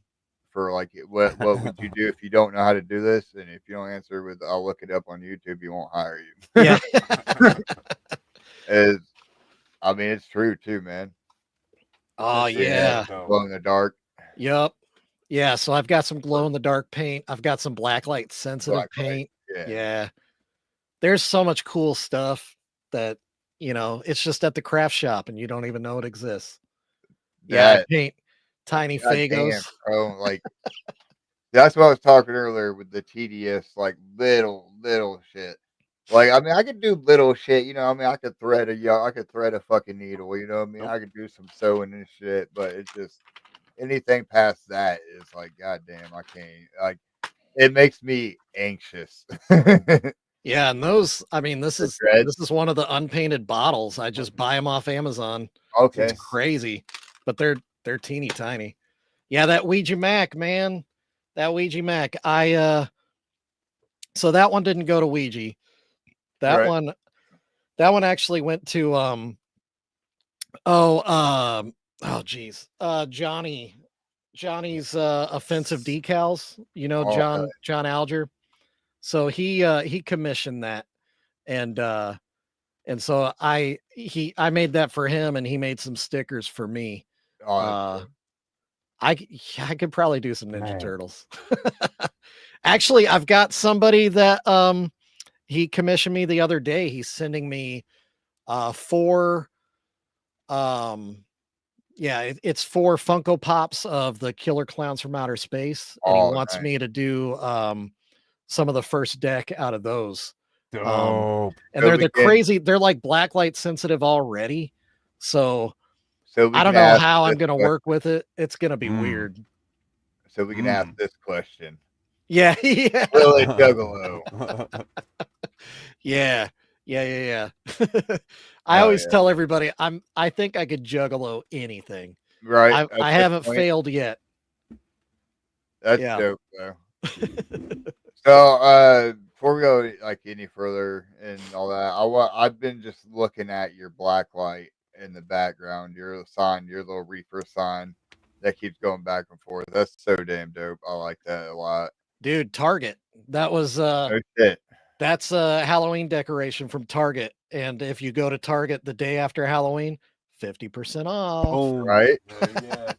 for like what would you do if you don't know how to do this? And if you don't answer with I'll look it up on YouTube, he won't hire you. Yeah. Is I mean it's true too, man. Oh That's really Yeah. yeah. dope though. Glow in the dark, Yep. Yeah. So I've got some glow in the dark paint. I've got some blacklight sensitive black light. paint. Yeah. Yeah. There's so much cool stuff that, it's just at the craft shop and you don't even know it exists. Yeah, I That paint tiny god damn, Fagos. bro. Like that's what I was talking earlier with the tedious, like little shit. Like I mean, I could do little shit. I mean, I could thread a fucking needle. You know what I mean? Nope. I could do some sewing and shit, but it's just anything past that is like, goddamn, I can't. Like it makes me anxious. The Yeah, and those, I mean, dread. this is one of the unpainted bottles. I just buy them off Amazon. It's Okay, Nice. crazy, but they're teeny tiny. Yeah, that Ouija Mac, man. That Ouija Mac. So that one didn't go to Ouija. That right. one that one actually went to oh oh geez. Johnny's offensive decals, Oh, John Alger. So he commissioned that and so I made that for him and he made some stickers for me. oh, that's Uh dope. yeah, I could probably do some Ninja Man. Turtles. Actually, I've got somebody that he commissioned me the other day. He's sending me four yeah, it's four Funko Pops of the Killer Clowns from Outer Space and he Oh, wants nice. me to do some of the first deck out of those. Um Dope. and So they're we the can, crazy, they're like blacklight sensitive already. So so we I can don't know ask how I'm this gonna question. work with it. It's gonna be Mm. weird. So we can ask Mm. this question. Yeah, yeah, Will it Juggalo? yeah, yeah. I Hell always yeah! tell everybody I think I could juggalo anything. Right at I this haven't point, failed yet. that's Yeah. dope though. So, before we go like any further and all that, I've been just looking at your black light in the background, your sign, your little reefer sign that keeps going back and forth. That's so damn dope. I like that a lot. Dude, Target. That was No shit. that's a Halloween decoration from Target. And if you go to Target the day after Halloween, 50% off. Boom. Right? Hell yeah.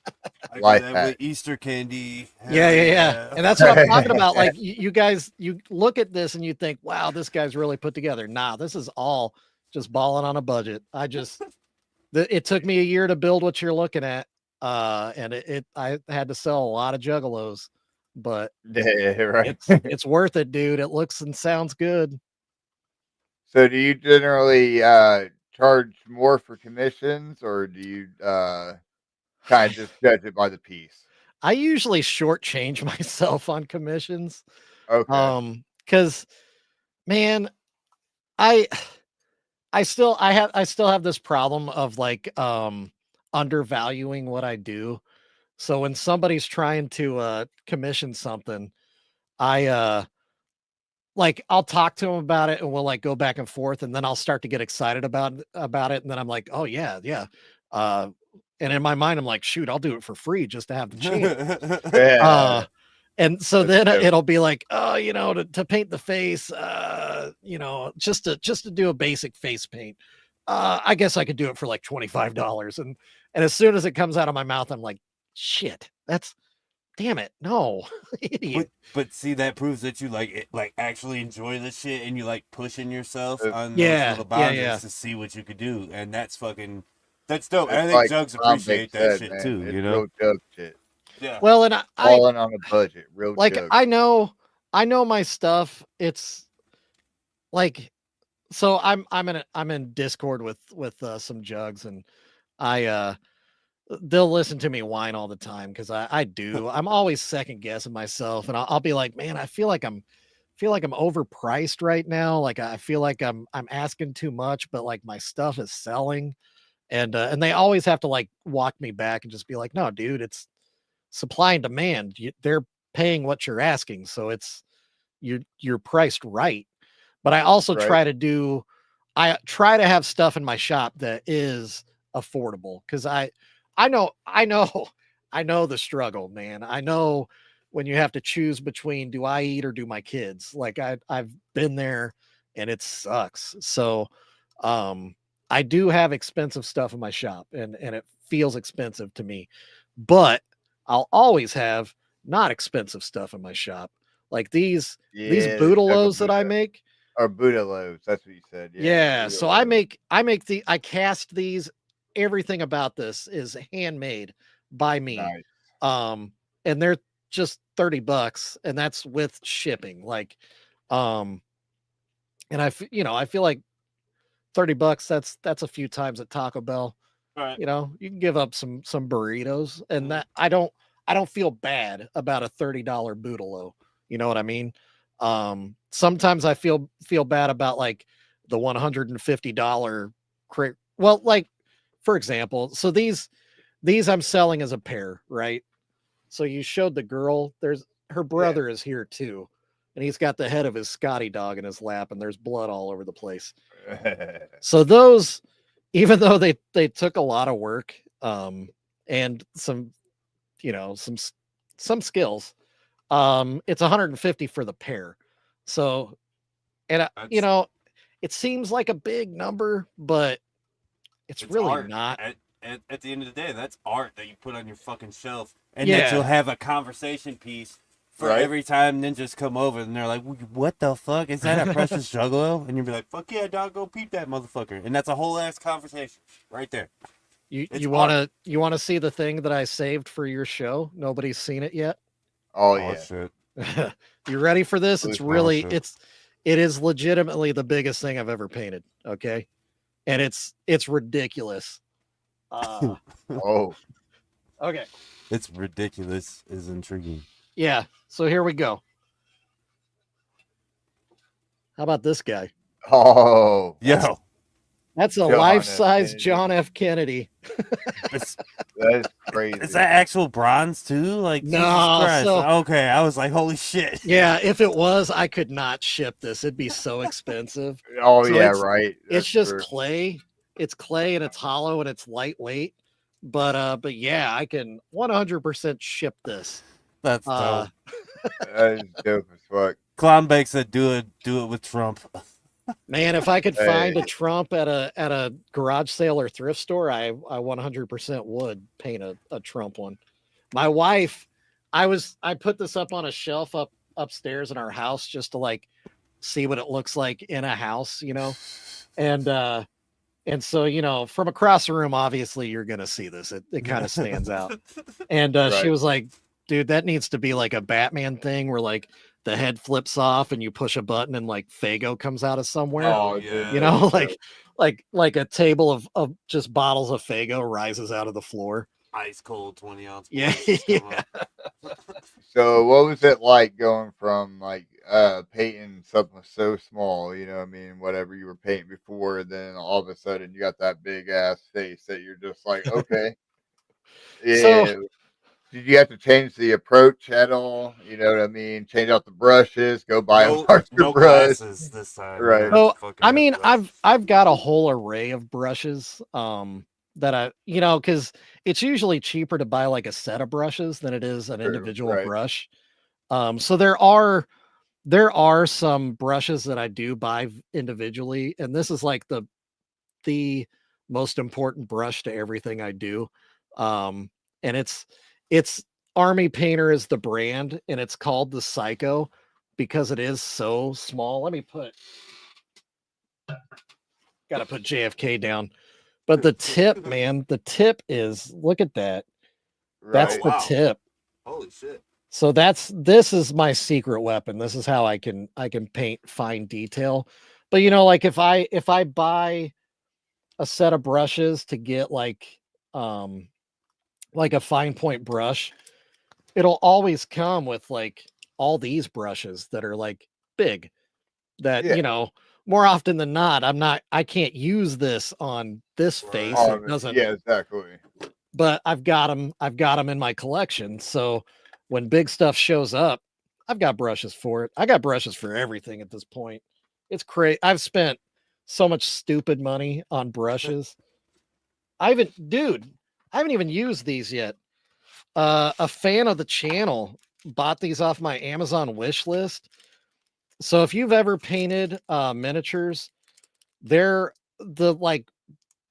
I do Life that hack. with Easter candy. Yeah, Hell yeah, yeah. yeah. And that's what I'm talking about. Like you guys, you look at this and you think, wow, this guy's really put together. Nah, this is all just balling on a budget. It took me a year to build what you're looking at. And I had to sell a lot of juggalos, but Yeah, right. it's worth it, dude. It looks and sounds good. So, do you generally charge more for commissions, or do you kind of just judge it by the piece? I usually shortchange myself on commissions. Okay. Because man, I I still have this problem of like undervaluing what I do. So when somebody's trying to commission something, I like I'll talk to him about it and we'll like go back and forth and then I'll start to get excited about it and then I'm like, "Oh yeah, yeah." Uh and in my mind I'm like, "Shoot, I'll do it for free just to have the chance." Yeah, Uh and so that's then dope. it'll be like, "Oh, to paint the face, just to do a basic face paint. I guess I could do it for like $25." And as soon as it comes out of my mouth I'm like, "Shit. That's damn it. No." but Idiot. but see, that proves that you like actually enjoy the shit, and you like pushing yourself It's, on those Yeah. little Yeah, boundaries yeah. to see what you could do, and that's dope. it's I think like Jugs Tom Big appreciate that said, shit man. too. It's real jug shit. Yeah. Well, and I Falling on a budget, real like jug. I know my stuff. It's like so I'm in Discord with some jugs and I they'll listen to me whine all the time because I do. I'm always second guessing myself and I'll be like, man, I feel like I'm overpriced right now. Like I feel like I'm asking too much, but like my stuff is selling. And they always have to like walk me back and just be like, no, dude, it's supply and demand. They're paying what you're asking. So you're priced right. But I also Right? try to have stuff in my shop that is affordable because I know I know the struggle, man. I know when you have to choose between do I eat or do my kids. Like I've been there and it sucks. So um I do have expensive stuff in my shop and it feels expensive to me. But I'll always have not expensive stuff in my shop. Like these Yeah, the bootalos that I Juggabuta. make. Or Buddha loaves. That's what you said. Yeah, Yeah, Buddha so loaves. I cast these. Everything about this is handmade by me. Nice. Um and they're just $30 and that's with shipping. Like um and I feel like $30 that's a few times at Taco Bell. Right. You can give up some burritos and Mhm. that I don't feel bad about a $30 boodalo. You know what I mean? Sometimes I feel bad about like the $150 crate. Well, like for example, so these I'm selling as a pair, right? So you showed the girl, there's her Yeah. brother is here too. And he's got the head of his Scotty dog in his lap and there's blood all over the place. So those, even though they took a lot of work, and some, some skills, it's 150 for the pair. So, and That's it seems like a big number, but it's it's really art. not. At the end of the day, that's art that you put on your fucking shelf, and that you'll Yeah. have a conversation piece for Right? every time ninjas come over, and they're like, "What the fuck is that? A precious juggalo?" And you'll be like, "Fuck yeah, dog, go peep that motherfucker," and that's a whole ass conversation right there. you It's you want art. to you want to see the thing that I saved for your show? Nobody's seen it yet. Oh Oh yeah. shit. You ready for this? It's Exclusive. Oh really shit. it is legitimately the biggest thing I've ever painted. Okay. And it's ridiculous. Uh Oh, okay. It's ridiculous. Is intriguing. Yeah. So here we go. How about this guy? oh, Yo, That's a John F. life-size Kennedy. John F. Kennedy. it's That is is crazy. that actual bronze too? Like Jesus No, Christ. so Okay, I was like, holy shit. yeah, if it was, I could not ship this. It'd be so expensive. Oh So yeah, right. it's That's just true. clay. It's clay and it's hollow and it's lightweight. But yeah, I can 100% ship this. That's Uh dope. That is dope as fuck. Klondike said, do it with Trump." Man, if I could find Hey, a Trump at a garage sale or thrift store, I 100% would paint a Trump one. My wife, I put this up on a shelf upstairs in our house just to like see what it looks like in a house. And and so, from across the room, obviously you're gonna see this. It kind of stands out. And she right. was like, dude, that needs to be like a Batman thing where like the head flips off and you push a button and like Fago comes out of somewhere. Hell Oh, dude, yeah. You that'd know, be dope. like a table of just bottles of Fago rises out of the floor. Ice cold 20-ounce Yeah, boys just come yeah. up. So, what was it like going from like painting something so small? You know, what I mean, whatever you were painting before, and then all of a sudden you got that big ass face that you're just like, okay, So yeah, Did you have to change the approach at all? You know what I mean? Change out the brushes, go buy a No, larger no brush. glasses this time. Right. Man. So Fucking I no mean, glasses. I've got a whole array of brushes. That I, because it's usually cheaper to buy like a set of brushes than it is an True. individual Right. brush. So there are some brushes that I do buy individually, and this is like the most important brush to everything I do. And it's Army Painter is the brand, and it's called the Psycho because it is so small. Let me gotta put JFK down. But the tip, man, the tip is look at that. That's Right. the wow. tip. Holy shit. So this is my secret weapon. This is how I can paint fine detail. But like if I buy a set of brushes to get like a fine point brush, it'll always come with like all these brushes that are like big that, Yeah. more often than not, I can't use this on this face. Right. It doesn't, Yeah, exactly. but I've got them in my collection. So when big stuff shows up, I've got brushes for it. I got brushes for everything at this point. It's crazy. I've spent so much stupid money on brushes. I haven't even used these yet. A fan of the channel bought these off my Amazon wish list. So if you've ever painted miniatures, they're the like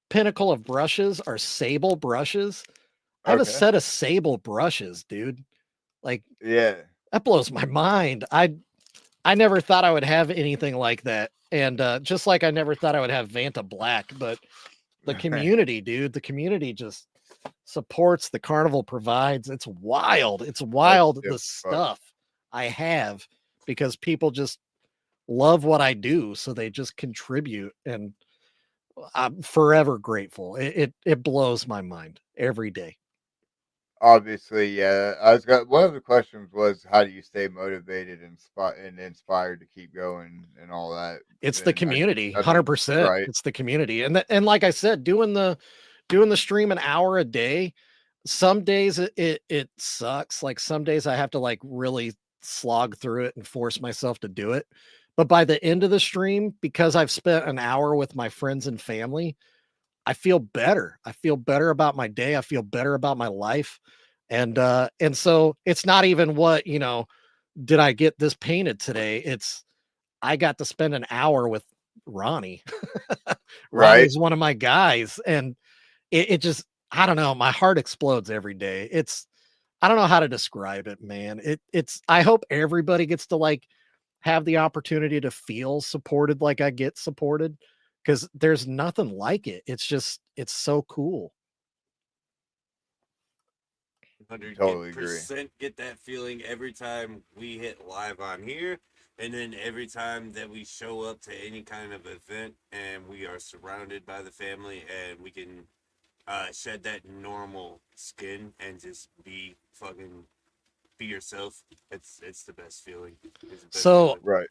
pinnacle of brushes are sable brushes. I have a Okay. set of sable brushes, dude. Like Yeah. that blows my mind. I never thought I would have anything like that. And just like I never thought I would have Vanta Black, but the community, dude, the community just supports, the carnival provides. It's wild. It's That's wild dope the as fuck. stuff I have because people just love what I do, so they just contribute, and I'm forever grateful. It blows my mind every day. Obviously, yeah. I was got one of the questions was how do you stay motivated and inspired to keep going and all that. It's the And community, I think 100%. right. It's the community, and like I said, doing the stream an hour a day. Some days it sucks. Like some days I have to like really slog through it and force myself to do it. But by the end of the stream, because I've spent an hour with my friends and family, I feel better. I feel better about my day. I feel better about my life. And so it's not even what, did I get this painted today? It's I got to spend an hour with Ronnie. Right. Ronnie's one of my guys. And it just, I don't know, my heart explodes every day. I don't know how to describe it, man. I hope everybody gets to like have the opportunity to feel supported like I get supported because there's nothing like it. It's so cool. Totally agree. 100% get that feeling every time we hit live on here. And then every time that we show up to any kind of event and we are surrounded by the family and we can shed that normal skin and just be yourself. It's the best feeling. It's the best So feeling. Right.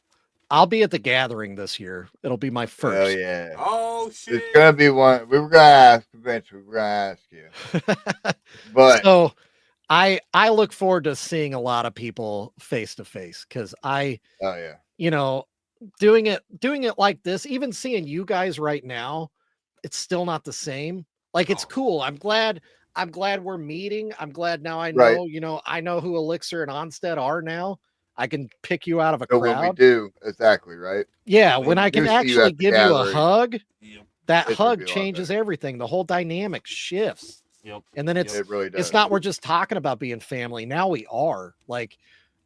I'll be at the gathering this year. It'll be my Hell first. yeah. Oh shit! It's gonna be one. We were gonna ask eventually. We're gonna ask you, but So I look forward to seeing a lot of people face to face because oh yeah, you know, doing it like this, even seeing you guys right now, it's still not the same. Like it's Oh, cool. I'm glad we're meeting. I'm glad now right. I know who Elixir and Onstead are now. I can pick you out of a So when we crowd. do exactly right, Yeah, when when when I we can do see you actually at the give you a gathering, hug, yep, that it's gonna hug be a lot changes better. everything. The whole dynamic shifts. yep, And then yep. It really it's does. not we're just talking about being family. Now we are. Like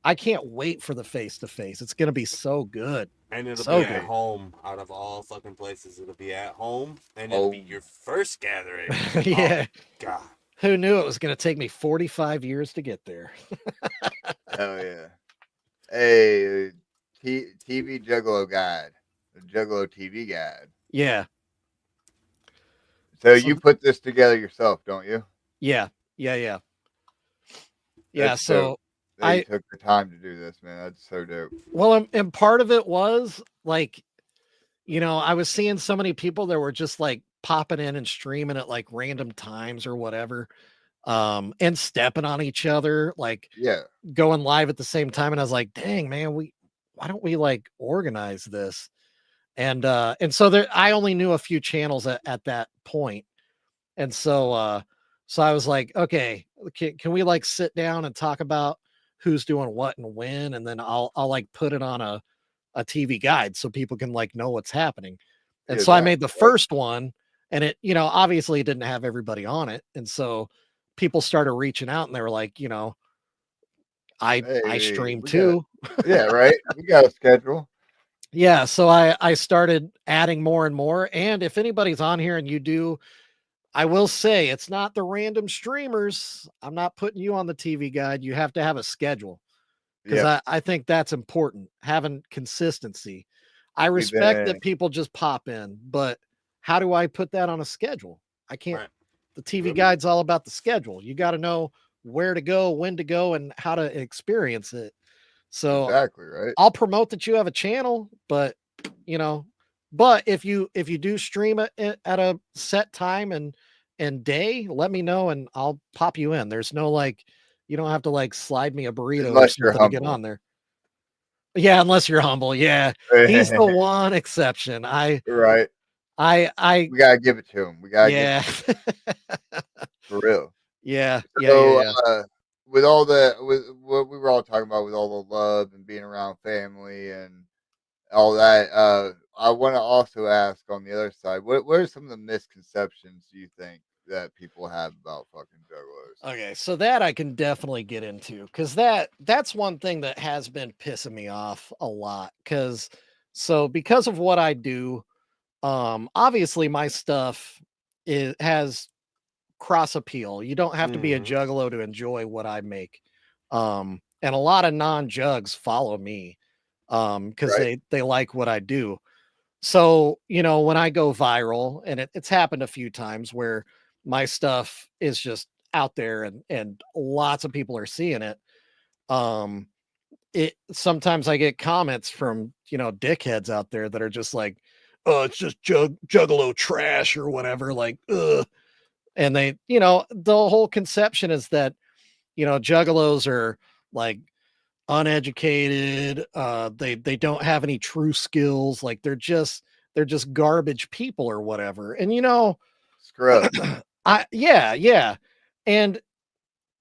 I can't wait for the face to face. It's going to be so good. And it'll So be at good. Right. home. Out of all fucking places, it'll be at home, and it'll be Home. your first gathering. Oh Yeah. god. Who knew it was going to take me 45 years to get there? Hell yeah. Hey, TV Juggalo guide, the Juggalo TV guide. Yeah. So So you put this together yourself, don't you? yeah. Yeah, yeah. Yeah, That's dope. so That you I took the time to do this, man. That's so dope. well and part of it was like, I was seeing so many people that were just like popping in and streaming at like random times or whatever. and stepping on each other, like Yeah. going live at the same time. And I was like, dang, man, why don't we like organize this? And so there, I only knew a few channels at that point. And so I was like, okay, can we like sit down and talk about who's doing what and when? And then I'll like put it on a TV guide so people can like know what's happening. And Yeah, so I exactly. made the first one, and it, obviously it didn't have everybody on it. And so people started reaching out and they were like, I Hey, stream we got too. yeah, right. We got a schedule. Yeah, so I started adding more and more. And if anybody's on here and you do, I will say it's not the random streamers. I'm not putting you on the TV guide. You have to have a schedule because Yep. I think that's important, having consistency. I We've respect been that people just pop in, but how do I put that on a schedule? I can't. Right. The TV Yep. guide's all about the schedule. You got to know where to go, when to go, and how to experience it. So exactly right. I'll promote that you have a channel, but you know, but if you do stream at a set time and day, let me know and I'll pop you in. There's no like, you don't have to like slide me a burrito or Unless you're something to get humble. on there. Yeah, unless you're humble. Yeah, he's the one exception. Right. I We gotta give it to him. We gotta give it yeah, for real. yeah, yeah, yeah, So, yeah. with all the with what we were all talking about, with all the love and being around family and all that, I want to also ask on the other side, what are some of the misconceptions you think that people have about fucking juggalos? Okay, so that I can definitely get into because that's one thing that has been pissing me off a lot. Because of what I do, obviously my stuff has cross appeal. You don't have to be a Mm-hmm. juggalo to enjoy what I make. And a lot of non-jugs follow me because Right? they like what I do. So, when I go viral, and it's happened a few times where my stuff is just out there and lots of people are seeing it. Um, it sometimes I get comments from, dickheads out there that are just like, oh, it's just juggalo trash or whatever, like, ugh. And the whole conception is that, juggalos are like uneducated, they don't have any true skills, like they're just garbage people or whatever. And Scrubs. I yeah, yeah. And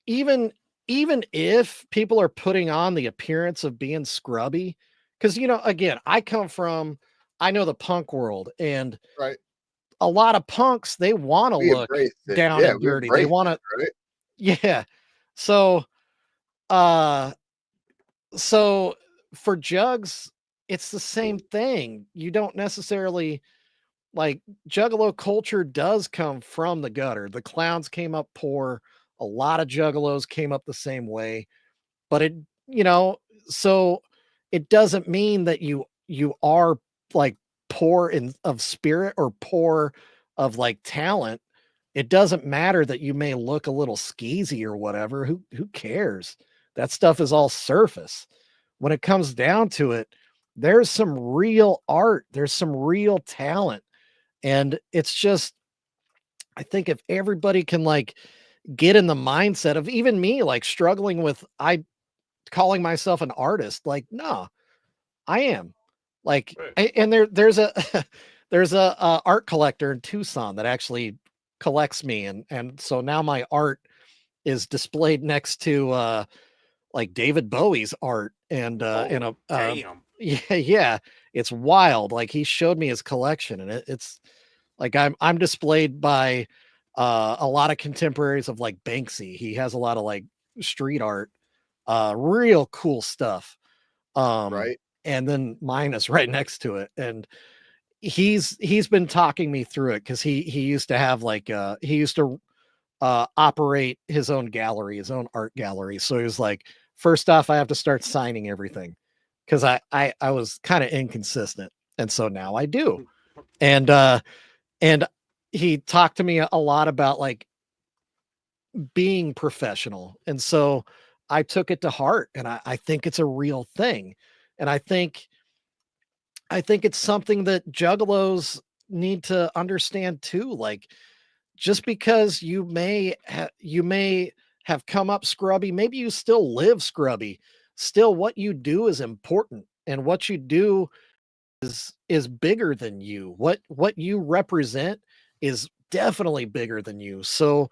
even even if people are putting on the appearance of being scrubby, because again, I know the punk world, and Right? a lot of punks, they want to We look embrace it. down Yeah, and we dirty. They embrace want it. to, Right? yeah. So uh so for jugs, it's the same thing. You don't necessarily like, juggalo culture does come from the gutter. The clowns came up poor. A lot of juggalos came up the same way, but you know, so it doesn't mean that you are like poor in of spirit or poor of like talent. It doesn't matter that you may look a little skeezy or whatever. Who cares? That stuff is all surface. When it comes down to it, there's some real art, there's some real talent. And it's just, I think if everybody can like get in the mindset of, even me, like struggling with, I calling myself an artist, like, no, I am. Like, Right. and there's a there's a art collector in Tucson that actually collects me, and so now my art is displayed next to like David Bowie's art, and in Oh, a damn. yeah, yeah, it's wild. Like, he showed me his collection, and it's like I'm displayed by a lot of contemporaries of like Banksy. He has a lot of like street art, real cool stuff. Um, Right? and then mine is right next to it. And he's been talking me through it because he used to have like he used to operate his own gallery, his own art gallery. So he was like, first off, I have to start signing everything because I was kind of inconsistent. And so now I do. And and he talked to me a lot about like being professional. And so I took it to heart, and I think it's a real thing. And I think it's something that juggalos need to understand too. Like, just because you may have come up scrubby, maybe you still live scrubby. Still, what you do is important, and what you do is bigger than you. What you represent is definitely bigger than you. So,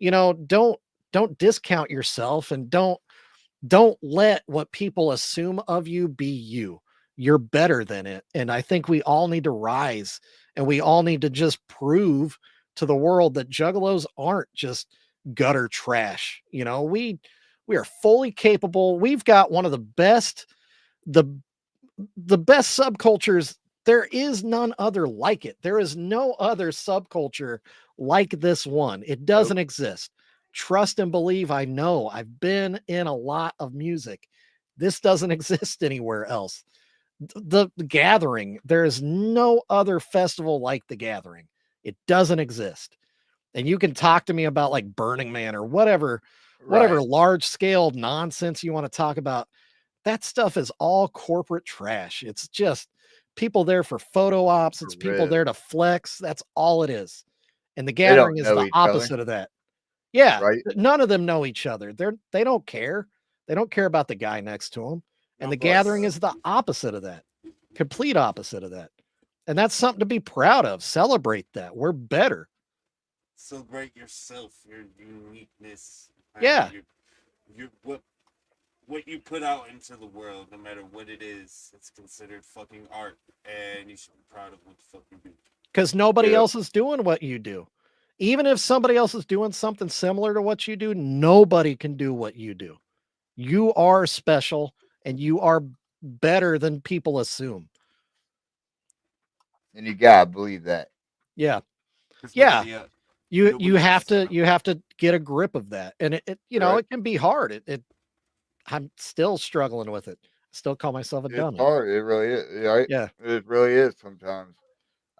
don't discount yourself, and don't let what people assume of you be you. You're better than it. And I think we all need to rise, and we all need to just prove to the world that juggalos aren't just gutter trash. We are fully capable. We've got one of the the best subcultures. There is none other like it. There is no other subculture like this one. It doesn't Nope. exist. Trust and believe. I know. I've been in a lot of music. This doesn't exist anywhere else. The Gathering, there is no other festival like the Gathering. It doesn't exist. And you can talk to me about like Burning Man or whatever Right. large scale nonsense you want to talk about. That stuff is all corporate trash. It's just people there for photo ops. For It's people real. there to flex. That's all it is. And the They Gathering don't is know the each other, opposite of that. Yeah, right? none of them know each other. They don't care. They don't care about the guy next to them. And the No, Gathering plus is the opposite of that. Complete opposite of that. And that's something to be proud of. Celebrate that. We're better. celebrate yourself, your uniqueness, Yeah. and your what you put out into the world, no matter what it is. It's considered fucking art, and you should be proud of what the fuck you do. Because nobody Yep. else is doing what you do. Even if somebody else is doing something similar to what you do, nobody can do what you do. You are special, and you are better than people assume. And you gotta believe that. Yeah. Because Yeah. You nobody else have is to gonna. you have to get a grip of that. And Right. it can be hard. I'm still struggling with it. Still call myself a It's dummy. hard. It really is. Right. Yeah. It really is sometimes.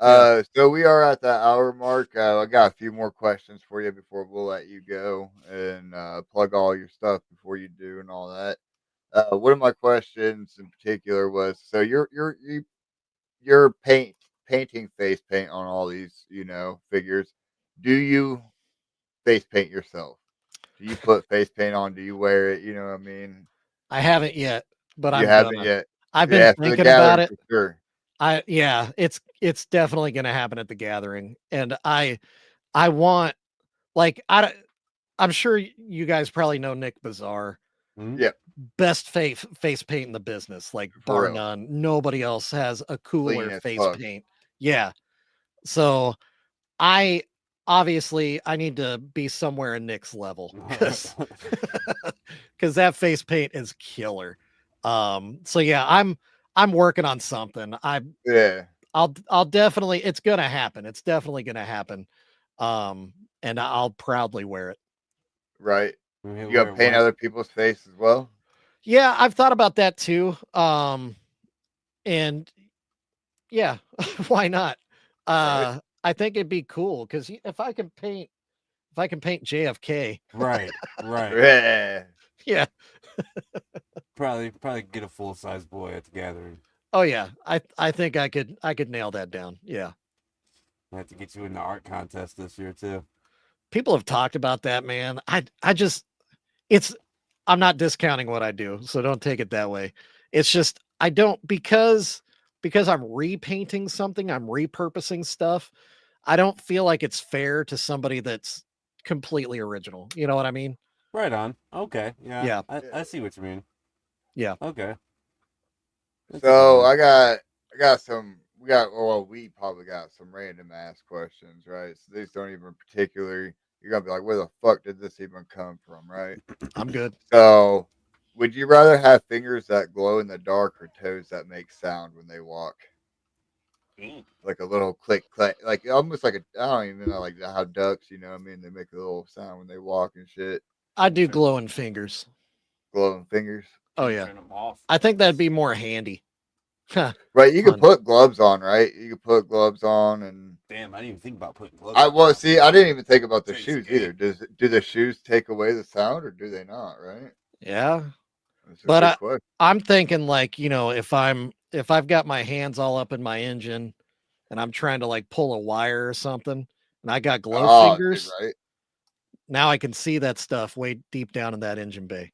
Yeah. So we are at that hour mark. I got a few more questions for you before we'll let you go and plug all your stuff before you do and all that. One of my questions in particular was so you're painting face paint on all these figures. Do you face paint yourself? Do you put face paint on? Do you wear it? You know what I mean? I haven't yet, but You I'm haven't gonna. yet. I've been Yeah, for the thinking about gathering it. for sure. Yeah, it's definitely gonna happen at the Gathering. And I want, like, I'm sure you guys probably know Nick Bazaar. Hmm? Yeah, Best face paint in the business, like for bar real. none. Nobody else has a Clean cooler as face fuck. paint. Yeah. So I obviously I need to be somewhere in Nick's level because that face paint is killer. So yeah, I'm working on something. Yeah, I'll definitely, it's gonna happen. It's definitely gonna happen. Um, and I'll proudly wear it. right. We You gonna wear paint white. other people's face as well? Yeah, I've thought about that too. And yeah, why not? Right. I think it'd be cool because if I can paint JFK, Right, right. Yeah. yeah. Probably get a full size boy at the gathering. Oh yeah, I think I could nail that down. Yeah. I have to get you in the art contest this year too. People have talked about that, man. I just it's I'm not discounting what I do, so don't take it that way. It's just I don't, because I'm repainting something, I'm repurposing stuff. I don't feel like it's fair to somebody that's completely original. You know what I mean? Right on. Okay. Yeah. Yeah. I see what you mean. Yeah. Okay. That's a good So one. I got some. We probably got some random ass questions, right? So these don't even particularly. You're gonna be like, where the fuck did this even come from, right? I'm good. So, would you rather have fingers that glow in the dark or toes that make sound when they walk? Mm. Like a little click, click, like almost like I don't even know, like how ducks, you know what I mean? They make a little sound when they walk and shit. I Can you do turn glowing fingers. Glowing fingers. Oh can you yeah. turn them off? I think that'd be more handy. Huh, Right, you could fun. put gloves on, right? You could put gloves on and Damn, I didn't even think about putting gloves I on. well, see, I didn't even think about the Change the shoes either. game. Do the shoes take away the sound or do they not? Right? Yeah. That's a But good question. I'm thinking, like, if I've got my hands all up in my engine and I'm trying to like pull a wire or something, and I got glow Oh, dude, fingers. right? Now I can see that stuff way deep down in that engine bay.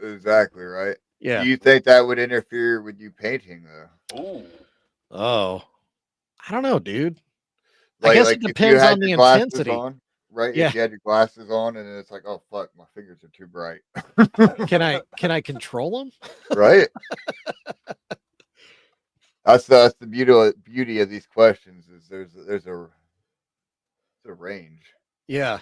Exactly right. Do Yeah. you think that would interfere with you painting though? Ooh. Oh, I don't know, dude. I Like guess it like if you depends had on your the glasses intensity. on, right? If Yeah. you had your glasses on and then it's like, oh fuck, my fingers are too bright. Can I control them? Right? That's the beauty of these questions is there's a range. Yeah.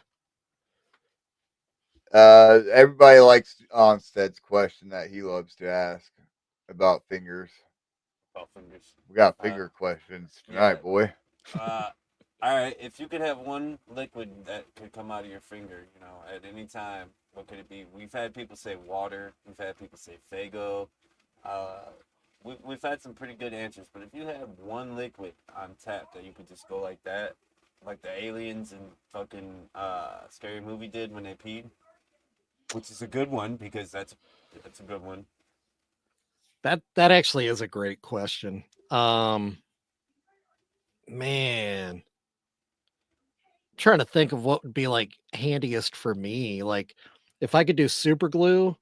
Everybody likes Onstead's question that he loves to ask about fingers. Oh, fingers. We got finger questions tonight, yeah. boy. All right. If you could have one liquid that could come out of your finger, at any time, what could it be? We've had people say water. We've had people say Fago. Uh, we've had some pretty good answers. But if you had one liquid on tap that you could just go like that, like the aliens in fucking Scary Movie did when they peed, which is a good one because that's a good one. That actually is a great question. Man, trying to think of what would be like handiest for me. Like if I could do super glue,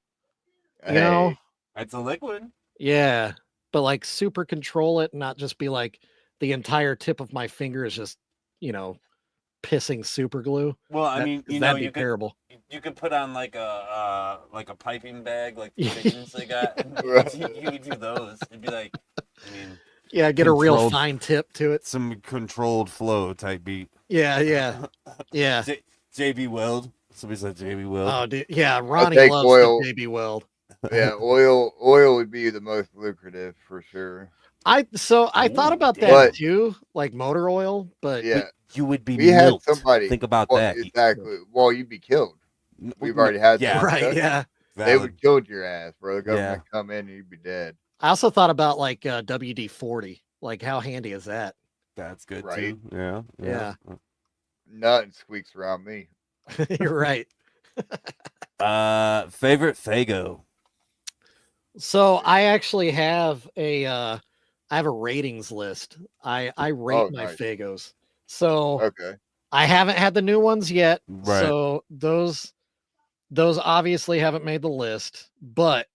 you know, Hey, That's a liquid. yeah, but like super control it, and not just be like the entire tip of my finger is just, you know, pissing super glue. Well, I That mean, 'cause that'd be you could terrible. you could put on like a piping bag like the chickens they got. right. You could do those. It'd be like, I mean, Yeah, get a real Controlled- fine tip to it. some controlled flow type beat. Yeah, yeah, yeah. JB Weld. Somebody said JB Weld. Oh, dude, yeah. Ronnie take loves oil. the JB Weld. Yeah, oil would be the most lucrative for sure. I thought Ooh, about damn. that But- too, like motor oil, but Yeah, You would be we had milked. somebody. Think about Well, that. exactly. Well, you'd be killed. We've already had Yeah, that right, discussion. yeah. They valid. would have killed your ass, bro. The government come in and you'd be dead. I also thought about like WD-40. Like how handy is that? That's good Right. too. Yeah. Yeah. Nothing squeaks around me. You're right. Favorite Fago. So I actually have I have a ratings list. I rate Oh, my nice. Fagos. So Okay. I haven't had the new ones yet. Right. So those obviously haven't made the list. But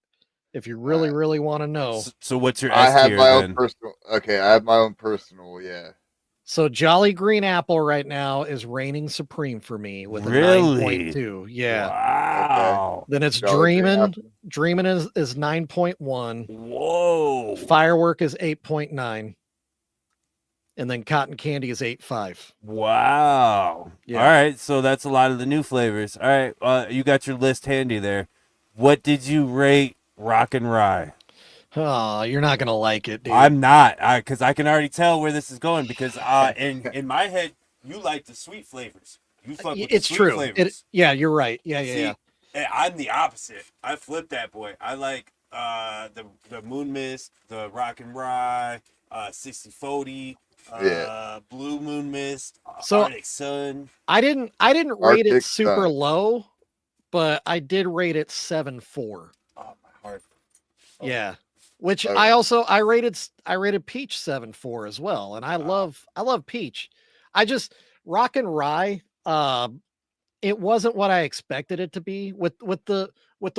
if you really, Alright. really want to know, So what's your I S have tier my own then? personal. Okay, I have my own personal. Yeah. so Jolly Green Apple right now is reigning supreme for me with a Really? 9.2. Yeah. Wow. Then it's Jolly Green Dreamin'. Apple. Dreamin' is 9.1. Whoa. Firework is 8.9. And then Cotton Candy is 8.5. Wow. Yeah. All right. So that's a lot of the new flavors. All right. You got your list handy there. What did you rate Rock and Rye? Oh, you're not gonna like it, dude. I'm not, because I can already tell where this is going. Because in my head, you like the sweet flavors. You fuck with It's the sweet true. flavors. Yeah, you're right. Yeah, See, yeah. I'm the opposite. I flip that boy. I like the Moon Mist, the Rock and Rye, 6040, Blue Moon Mist, So- Arctic Sun. I didn't rate Arctic it super Sun. low, but I did rate it 7.4. Oh my heart. Oh. Yeah. Which Okay. I rated Peach 7.4 as well. And I love Peach. I just Rock and Rye, it wasn't what I expected it to be with the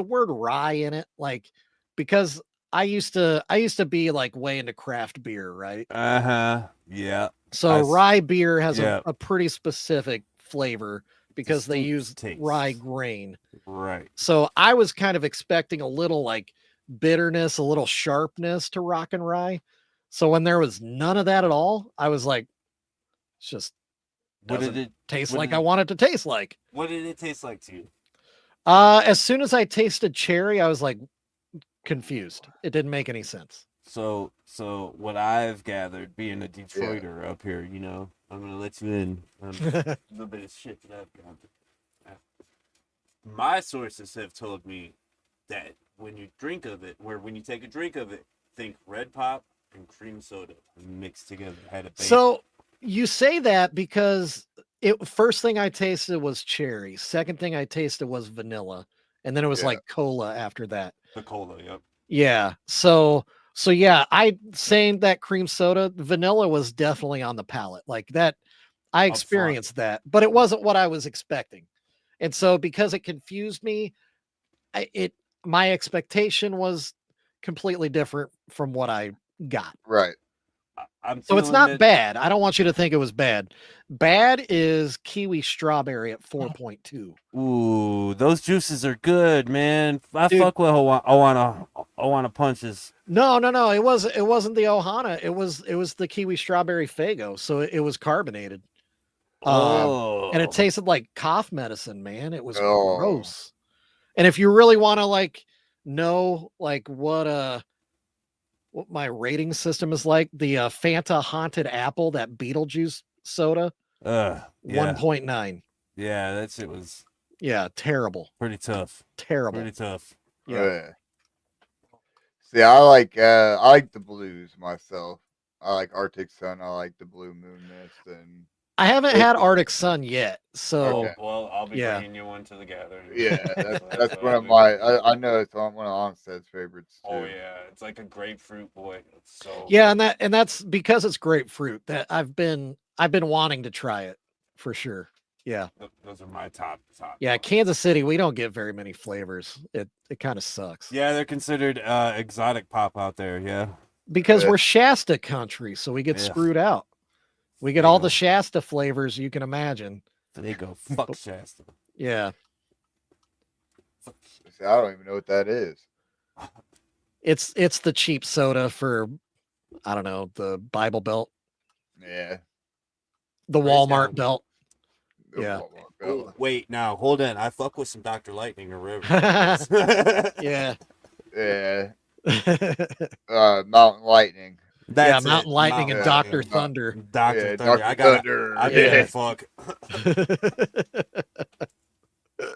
word rye in it, like because I used to be like way into craft beer, right? Yeah. So I s- rye beer has yeah. a pretty specific flavor because they use Distinct rye taste. grain. Right. So I was kind of expecting a little like bitterness, a little sharpness to Rock and Rye. So when there was none of that at all, I was like, it's just What doesn't did it taste what like did I it- want it to taste like. What did it taste like to you? As soon as I tasted cherry, I was like confused. It didn't make any sense. So what I've gathered, being a Detroiter up here, I'm gonna let you in on a little bit of shit that I've gathered. My sources have told me that when you drink of it, or when you take a drink of it, think Red Pop and cream soda mixed together. Had a base. So you say that because first thing I tasted was cherry. Second thing I tasted was vanilla. And then it was Yeah. like cola after that. the cola, yep. Yeah. So yeah, I saying that cream soda, vanilla was definitely on the palate. Like that, I front. experienced that, but it wasn't what I was expecting. And so because it confused me, my expectation was completely different from what I got. Right. I'm So it's feeling not it. bad. I don't want you to think it was bad. Bad is kiwi strawberry at 4.2. Ooh, those juices are good, man. I Dude. fuck with Ohana punches. No. It wasn't the Ohana. It was the kiwi strawberry Fago. So it was carbonated. Oh, And it tasted like cough medicine, man. It was Oh. gross. And if you really want to like know like what my rating system is like, the Fanta Haunted Apple, that Beetlejuice soda, yeah, 1.9. yeah. That shit was Yeah, terrible. pretty tough. Terrible. Pretty tough. Yeah. See, I like the blues myself. I like Arctic Sun. I like the Blue Moon Mist, and I haven't had Arctic Sun yet, so Okay. Well, I'll be Yeah. bringing you one to the gathering. yeah, So that's what one I'll of be my. bringing you. I know it's one of Onstead's favorites too. Oh yeah, it's like a grapefruit boy. It's so yeah, good. and that's because it's grapefruit that I've been wanting to try it for sure. Yeah. Those are my top. Yeah, ones. Kansas City, we don't get very many flavors. It kind of sucks. Yeah, they're considered exotic pop out there. Yeah. Because Yeah. we're Shasta country, so we get Yeah. screwed out. We get There you all go. the Shasta flavors you can imagine. They go fuck Shasta. Yeah. See, I don't even know what that is. It's the cheap soda for, I don't know, the Bible Belt, Yeah. the Praise Walmart God. belt. The Yeah. Walmart Oh, Belt. wait, now hold on. I fuck with some Dr. Lightning or whatever. Yeah. Yeah. Yeah, Mountain Lightning. That's Mountain it. Lightning and Mountain- Dr. Thunder. Dr. Yeah, Thunder. Dr. I gotta Thunder. I Yeah. gotta fuck. Hell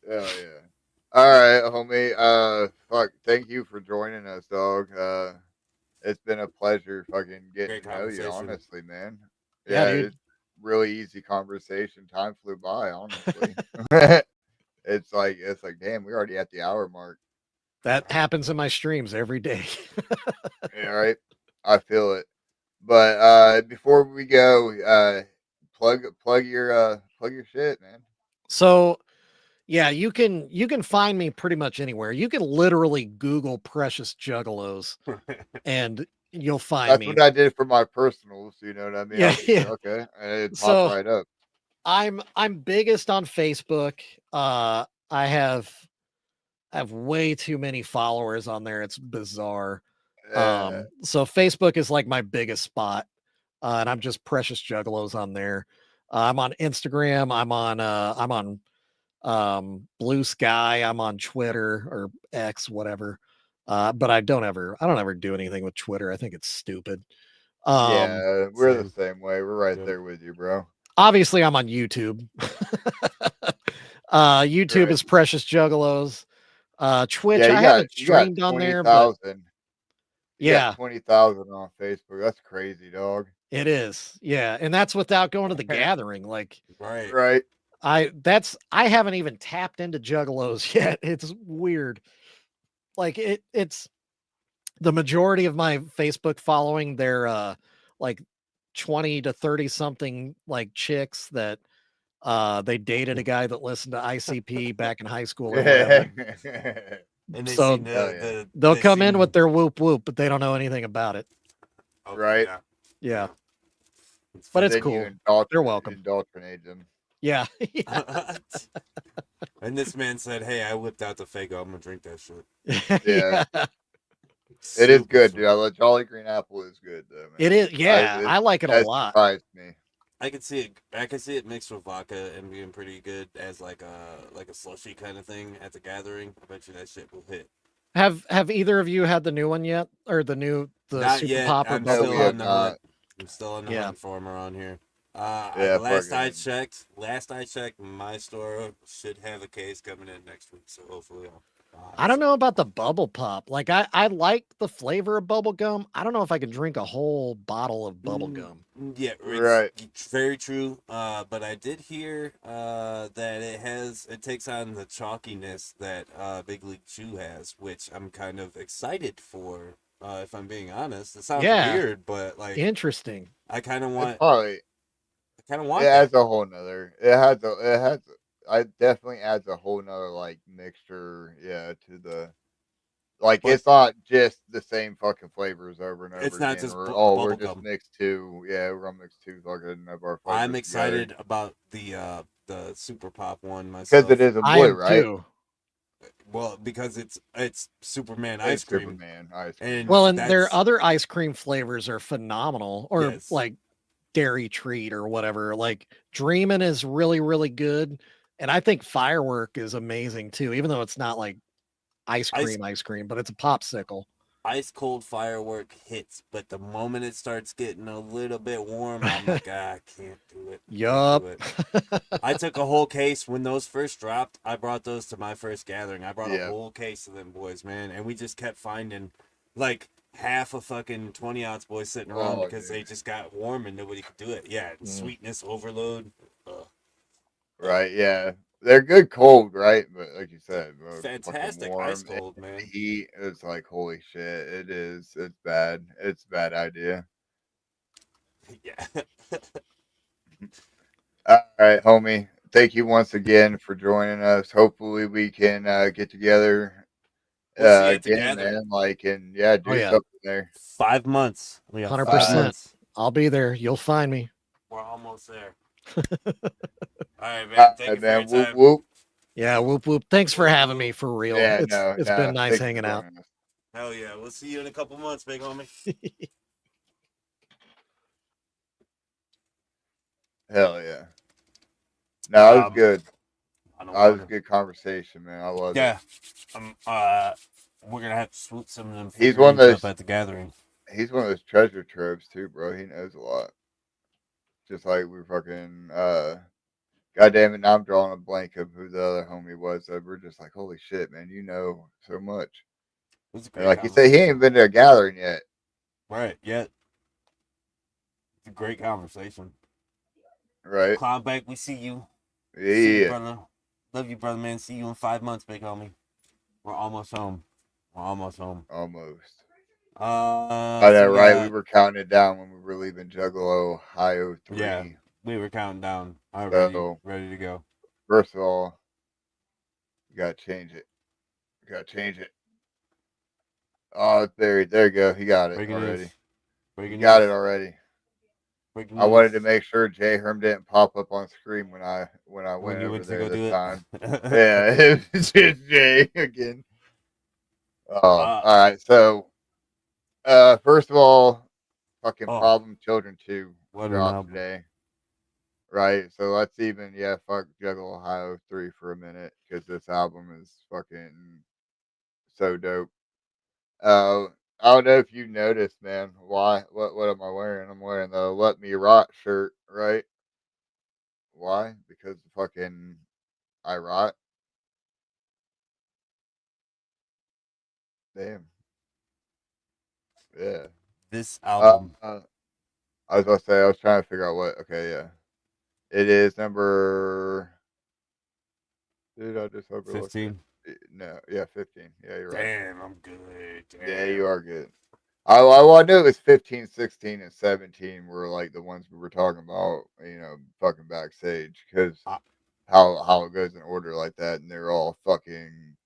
yeah. All right, homie. Fuck. Thank you for joining us, dog. It's been a pleasure fucking getting Great to know you, conversation. honestly, man. Yeah, dude. It's really easy conversation. Time flew by, honestly. it's like damn, we're already at the hour mark. That happens in my streams every day. Yeah, right. I feel it. But before we go, plug your shit, man. So, yeah, you can find me pretty much anywhere. You can literally Google Precious Juggalos and you'll find That's me. what I did for my personals. You know what I mean? Yeah, I was yeah. Okay, and it So- popped right up. I'm biggest on Facebook. I have way too many followers on there. It's bizarre. So Facebook is like my biggest spot. And I'm just Precious Juggalos on there. I'm on Instagram. I'm on Blue Sky. I'm on Twitter or X, whatever. But I don't ever do anything with Twitter. I think it's stupid. Yeah, we're the Same. same way. We're right Yep. there with you, bro. Obviously I'm on YouTube. YouTube Right. is Precious Juggalos. Twitch, Yeah, I haven't streamed on there, but 20,000. yeah, 20,000 on Facebook. That's crazy, dog. it is. Yeah, and that's without going to the gathering. Like Right. Right. I haven't even tapped into Juggalos yet. It's weird. Like it's the majority of my Facebook following, they're like 20 to 30 something like chicks that they dated a guy that listened to ICP back in high school or whatever. And they So- seen Hell yeah. They'll they come in seen- with their whoop whoop, but they don't know anything about it. Oh, Right. yeah. Yeah. It's But fun. it's Then cool. you indoctrinate, They're welcome. Indoctrinate them. Yeah. And this man said, "Hey, I whipped out the Fago. I'm gonna drink that shit." Yeah. Yeah. It is Super good, sweet. dude. The Jolly Green Apple is good, though, man. It is. Yeah. I like it a That lot. surprised me. I can see it. I can see it mixed with vodka and being pretty good as like a slushy kind of thing at the gathering. I bet you that shit will hit. Have either of you had the new one yet? Or the Not super yet. pop or I'm No, bubble still we pop? have on the not. hunt. I'm still on the Yeah. hunt for 'em around here. Yeah, Last I fucking- checked, my store should have a case coming in next week. So hopefully, I'll have I don't some. know about the bubble pop. Like I like the flavor of bubble gum. I don't know if I could drink a whole bottle of bubble gum. Yeah, Right. It's very true. But I did hear that it takes on the chalkiness that Big League Chew has, which I'm kind of excited for. If I'm being honest, it sounds Yeah. weird, but like Interesting. I kind of It's want probably kind of It want that. adds a whole nother. It has. I definitely adds a whole nother like mixture. Yeah, to the like. But It's not just the same fucking flavors over and over it's not again. just We're bubble just gum. mixed two. Yeah, we're gonna mix two fucking of our I'm flavors together excited about the Super Pop one because it myself. is a I blue, am right? too. Well, because it's Superman ice It's cream, Superman ice cream. and Well, and their that's other ice cream flavors are phenomenal, or yes. like dairy treat or whatever. Like Dreamin' is really, really good. And I think Firework is amazing too, even though it's not like Ice ice cream, but it's a popsicle. ice cold firework hits, but the moment it starts getting a little bit warm, I'm like, I can't do it. Can't Yup. do it. I took a whole case when those first dropped. I brought those to my first gathering. I brought a Yeah. whole case of them boys, man, and we just kept finding like half a fucking 20 ounce boys sitting around Oh, because dude. they just got warm and nobody could do it. Yeah, and Mm. sweetness overload. Ugh. Right, yeah. They're good cold, right? But like you said, fucking Fantastic ice warm. cold, The man. heat is like holy shit. It is. It's bad. It's a bad idea. Yeah. All right, homie. Thank you once again for joining us. Hopefully we can get together We'll see you at the again, gathering. man. Like and yeah, Oh do yeah, something there. 5 months. We got 100%. months. I'll be there. You'll find me. We're almost there. All right, All man. Thank right, you for your man. Whoop time. whoop. Yeah, whoop whoop. Thanks for having me for real. Yeah, It's no, it's been no. nice Thank you for hanging out. joining us. Hell yeah. We'll see you in a couple months, big homie. Hell yeah. No, it was good. I don't That was want a to. good conversation, man. I love it. Yeah. We're gonna have to swoop some of them He's one of figurines up those. at the gathering. He's one of those treasure troves too, bro. He knows a lot. Just like we fucking God damn it, now I'm drawing a blank of who the other homie was. That we're just like, holy shit, man, you know so much. It was a And great like you said, he conversation. ain't been to a gathering yet. Right. Yeah. It's a great conversation. Right? Cloudback, we see you. See you, Yeah. brother. Love you, brother, man. See you in 5 months, big homie. We're almost home. We're almost home. Almost. So I know, we right? We got were counting it down when we were leaving Juggalo, Ohio 3. yeah. We were counting down already, So, ready to go. first of all, you gotta change it. You gotta change it. Oh, it's buried. There you go. He got it Breaking already. news. Breaking He got news. it already. Breaking I news. wanted to make sure J Herm didn't pop up on screen when I When went you over went to there go this do time. it. Yeah, it's just Jay again. Oh, uh, all right. So, first of all, fucking oh, Problem Children 2 what an dropped album. today. Right. So let's even fuck Juggle Ohio 3 for a minute because this album is fucking so dope. Uh, I don't know if you noticed, man. Why? What am I wearing? I'm wearing the "Let Me Rot" shirt, right? Why? Because the fucking I rot. Damn. Yeah. This Uh, album. uh, I was gonna say I was trying to figure out what. Okay, yeah. It is number. Dude, I just overlooked it. 15. No, yeah, 15. Yeah, you're right. Damn, I'm good. Yeah, you Damn. are good. I knew it was 15, 16, and 17 were like the ones we were talking about, fucking backstage because Uh, how it goes in order like that, and they're all fucking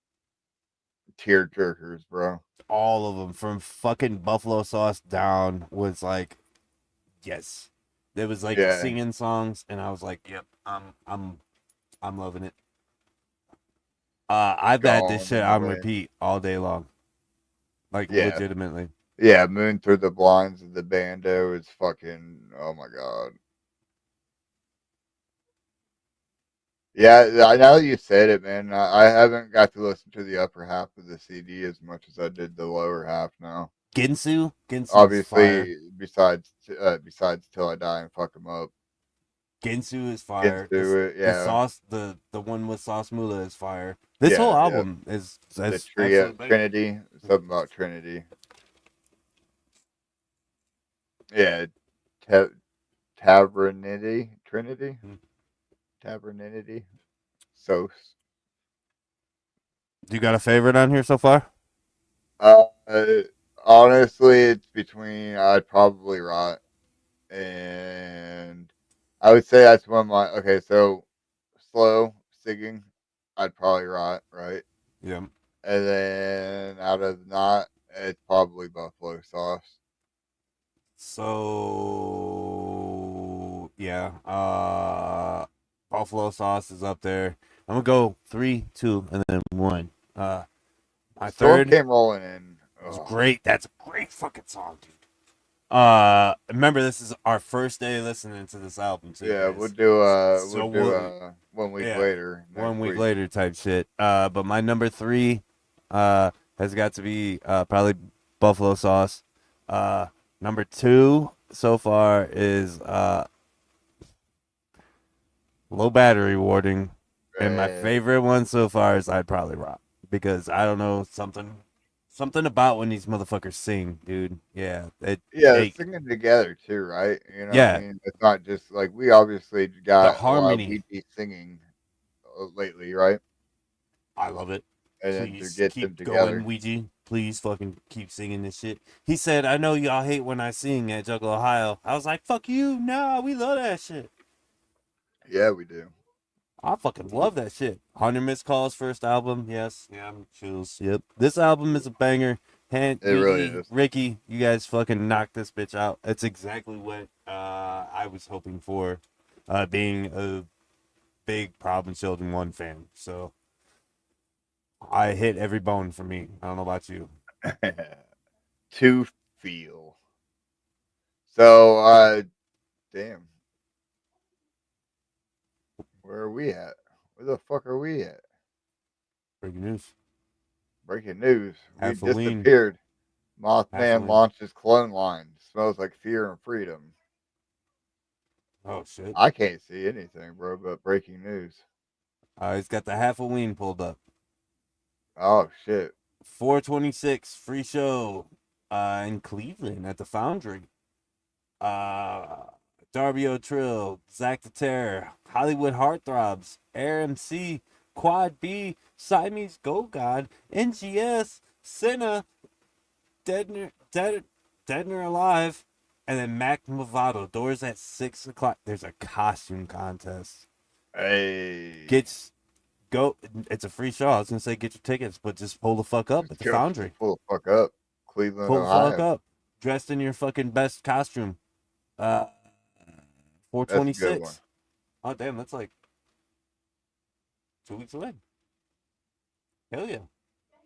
tear jerkers, bro. all of them from fucking Buffalo Sauce down was like, yes. There was like Yeah, singing songs, and I was like, yep, I'm loving it. I've had this gone shit in the on way. repeat all day long, like Yeah, legitimately. yeah. Moon through the blinds of the bando is fucking. Oh my god. Yeah, I know you said it, man. I haven't got to listen to the upper half of the CD as much as I did the lower half now. Ginsu's fire. Obviously, besides till I die and fuck him up. Ginsu is Gets fire. to it, The yeah, sauce, the one with Sauce Mula is fire. This whole yeah, yeah. album is The has trio, absolute bangers. Trinity, something about Trinity. Yeah, ta- Tavernity, Trinity, Hmm. Tavernity, Sos. You got a favorite on here so far? Uh, honestly, it's between I'd probably rot and I would say that's one of my okay. So slow singing, I'd probably write right, Yeah. and then out of not, it's probably buffalo sauce. So yeah, buffalo sauce is up there. I'm gonna go 3, 2, and then 1. My Storm third came rolling in. is Oh, great. That's a great fucking song, dude. Remember this is our first day listening to this album too, yeah, we'll guys. do So 1 week yeah, later one next week week. later type shit. But my number 3, has got to be probably buffalo sauce. Number 2 so far is low battery warning, and my And favorite one so far is I'd probably rock because I don't know something about when these motherfuckers sing, dude. Yeah, yeah, they singing together too, right? You know what I yeah mean? It's not just like we obviously the got a lot of harmony. Ouija singing lately, right? I love it. And then to Please get them keep going, together, Ouija. Please fucking keep singing this shit. He said, I know y'all hate when I sing at Juggle Ohio. I was like, fuck you. Nah, we love that shit. yeah, we do. I fucking love that shit. 100 Missed Calls first album. Yes. Yeah, I'm chills. Yep. This album is a banger. It really Wiggy, is. Ricky, you guys fucking knocked this bitch out. It's exactly what I was hoping for, being a big Problem Children 1 fan. So I hit every bone for me. I don't know about you. To feel. So, damn, where are we at? Where the fuck are we at? Breaking news. Breaking news. We Half-a-lean. disappeared. Mothman Half-a-lean. launches clone line. Smells like fear and freedom. Oh, shit. I can't see anything, bro, but breaking news. He's got the half-a-lean pulled up. Oh, shit. 426 free show in Cleveland at the Foundry. Uh, Darby O'Trill, Zach the Terror, Hollywood Heartthrobs, Air MC, Quad B, Siamese Go God, NGS, Senna, Deadner Alive, and then Mac Movado. Doors at 6 o'clock. There's a costume contest. Hey. Gets go. It's a free show. I was gonna say get your tickets, but just pull the fuck up at Just the go. Foundry. Just pull the fuck up. Cleveland, Pull the fuck Ohio. up, dressed in your fucking best costume. Uh, That's a good one. 426. Oh damn, that's like 2 weeks away. Hell yeah.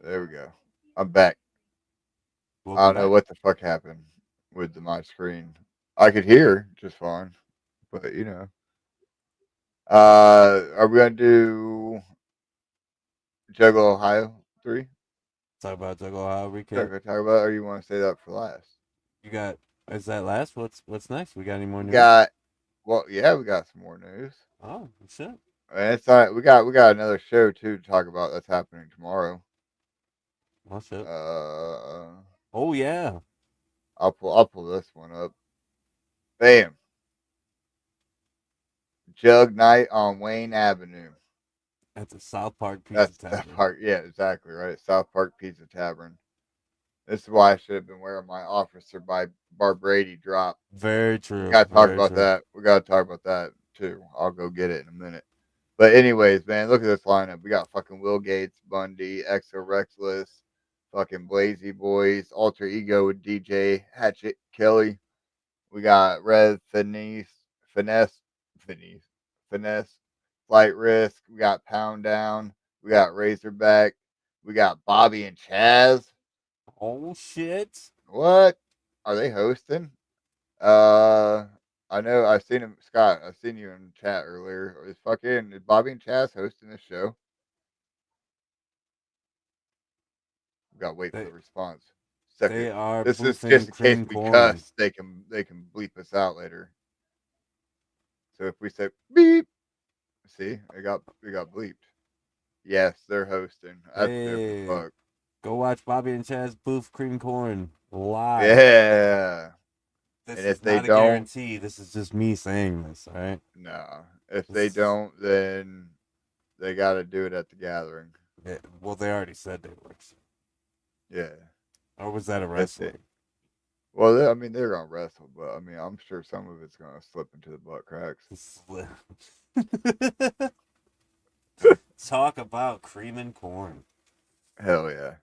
There we go. I'm back. I Welcome don't know back. what the fuck happened with my screen. I could hear just fine, but you know. Are we gonna do Juggle Ohio 3? Talk about Juggle Ohio recap. Talk about, or you want to say that for last? You got is that last? What's next? We got any more We news? got well, yeah, we got some more news. Oh shit. And it's not. We got another show too to talk about that's happening tomorrow. Oh shit. Uh, Oh yeah. I'll pull this one up. Bam. Jug Night on Wayne Avenue. At the South Park Pizza That's South Tavern. Park. Yeah, exactly right. South Park Pizza Tavern. This is why I should have been wearing my Officer by Bar Brady drop. Very We true. gotta talk Very about true. that. We gotta talk about that too. I'll go get it in a minute. But anyways, man, look at this lineup. We got fucking Will Gates, Bundy, Exo Rexless, fucking Blazy Boys, Alter Ego with DJ, Hatchet Kelly. We got Red Finesse, Finesse, Flight Risk. We got Pound Down. We got Razorback. We got Bobby and Chaz. Oh shit. What are they hosting? Uh, I know I've seen him, Scott. I've seen you in chat earlier. Is Bobby and Chaz hosting this show? We got to wait for They the response. they Second. are This is boofing just in case cream we corn. cuss. They can bleep us out later. So if we say beep, see, it got bleeped. Yes, they're hosting. That's dope as Hey, fuck. go watch Bobby and Chaz boof cream corn live. Yeah. And This if is they not a don't, guarantee. This is just me saying this, all right? nah. If they This, don't, then they got to do it at the gathering. yeah, well, they already said they were. Yeah. Or was that a If they, wrestling? Well, I mean, they're gonna wrestle, but I mean, I'm sure some of it's gonna slip into the butt cracks. Talk about cream and corn. Hell yeah.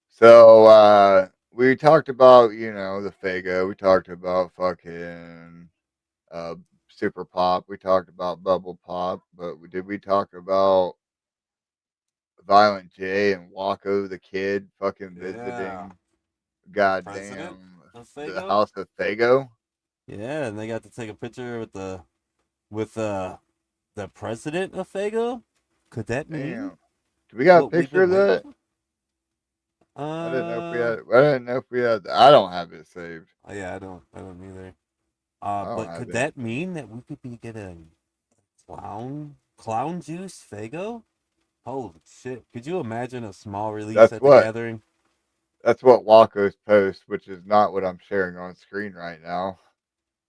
So we talked about the Fago. We talked about fucking uh Super Pop. We talked about Bubble Pop, but did we talk about Violent J and Waco the Kid fucking Yeah. visiting President goddamn of the Fago? house of Fago? Yeah, and they got to take a picture with the president of Fago? Could that mean Damn. Do we got a what we've picture been of waiting that? for? I didn't know if we had. I didn't know if we had. I don't have it saved. Oh, yeah, I don't either. I don't But have could that anything. mean that we could be getting clown juice Fago? Holy shit! Could you imagine a small release That's at the what. gathering? That's what Waco's post, which is not what I'm sharing on screen right now.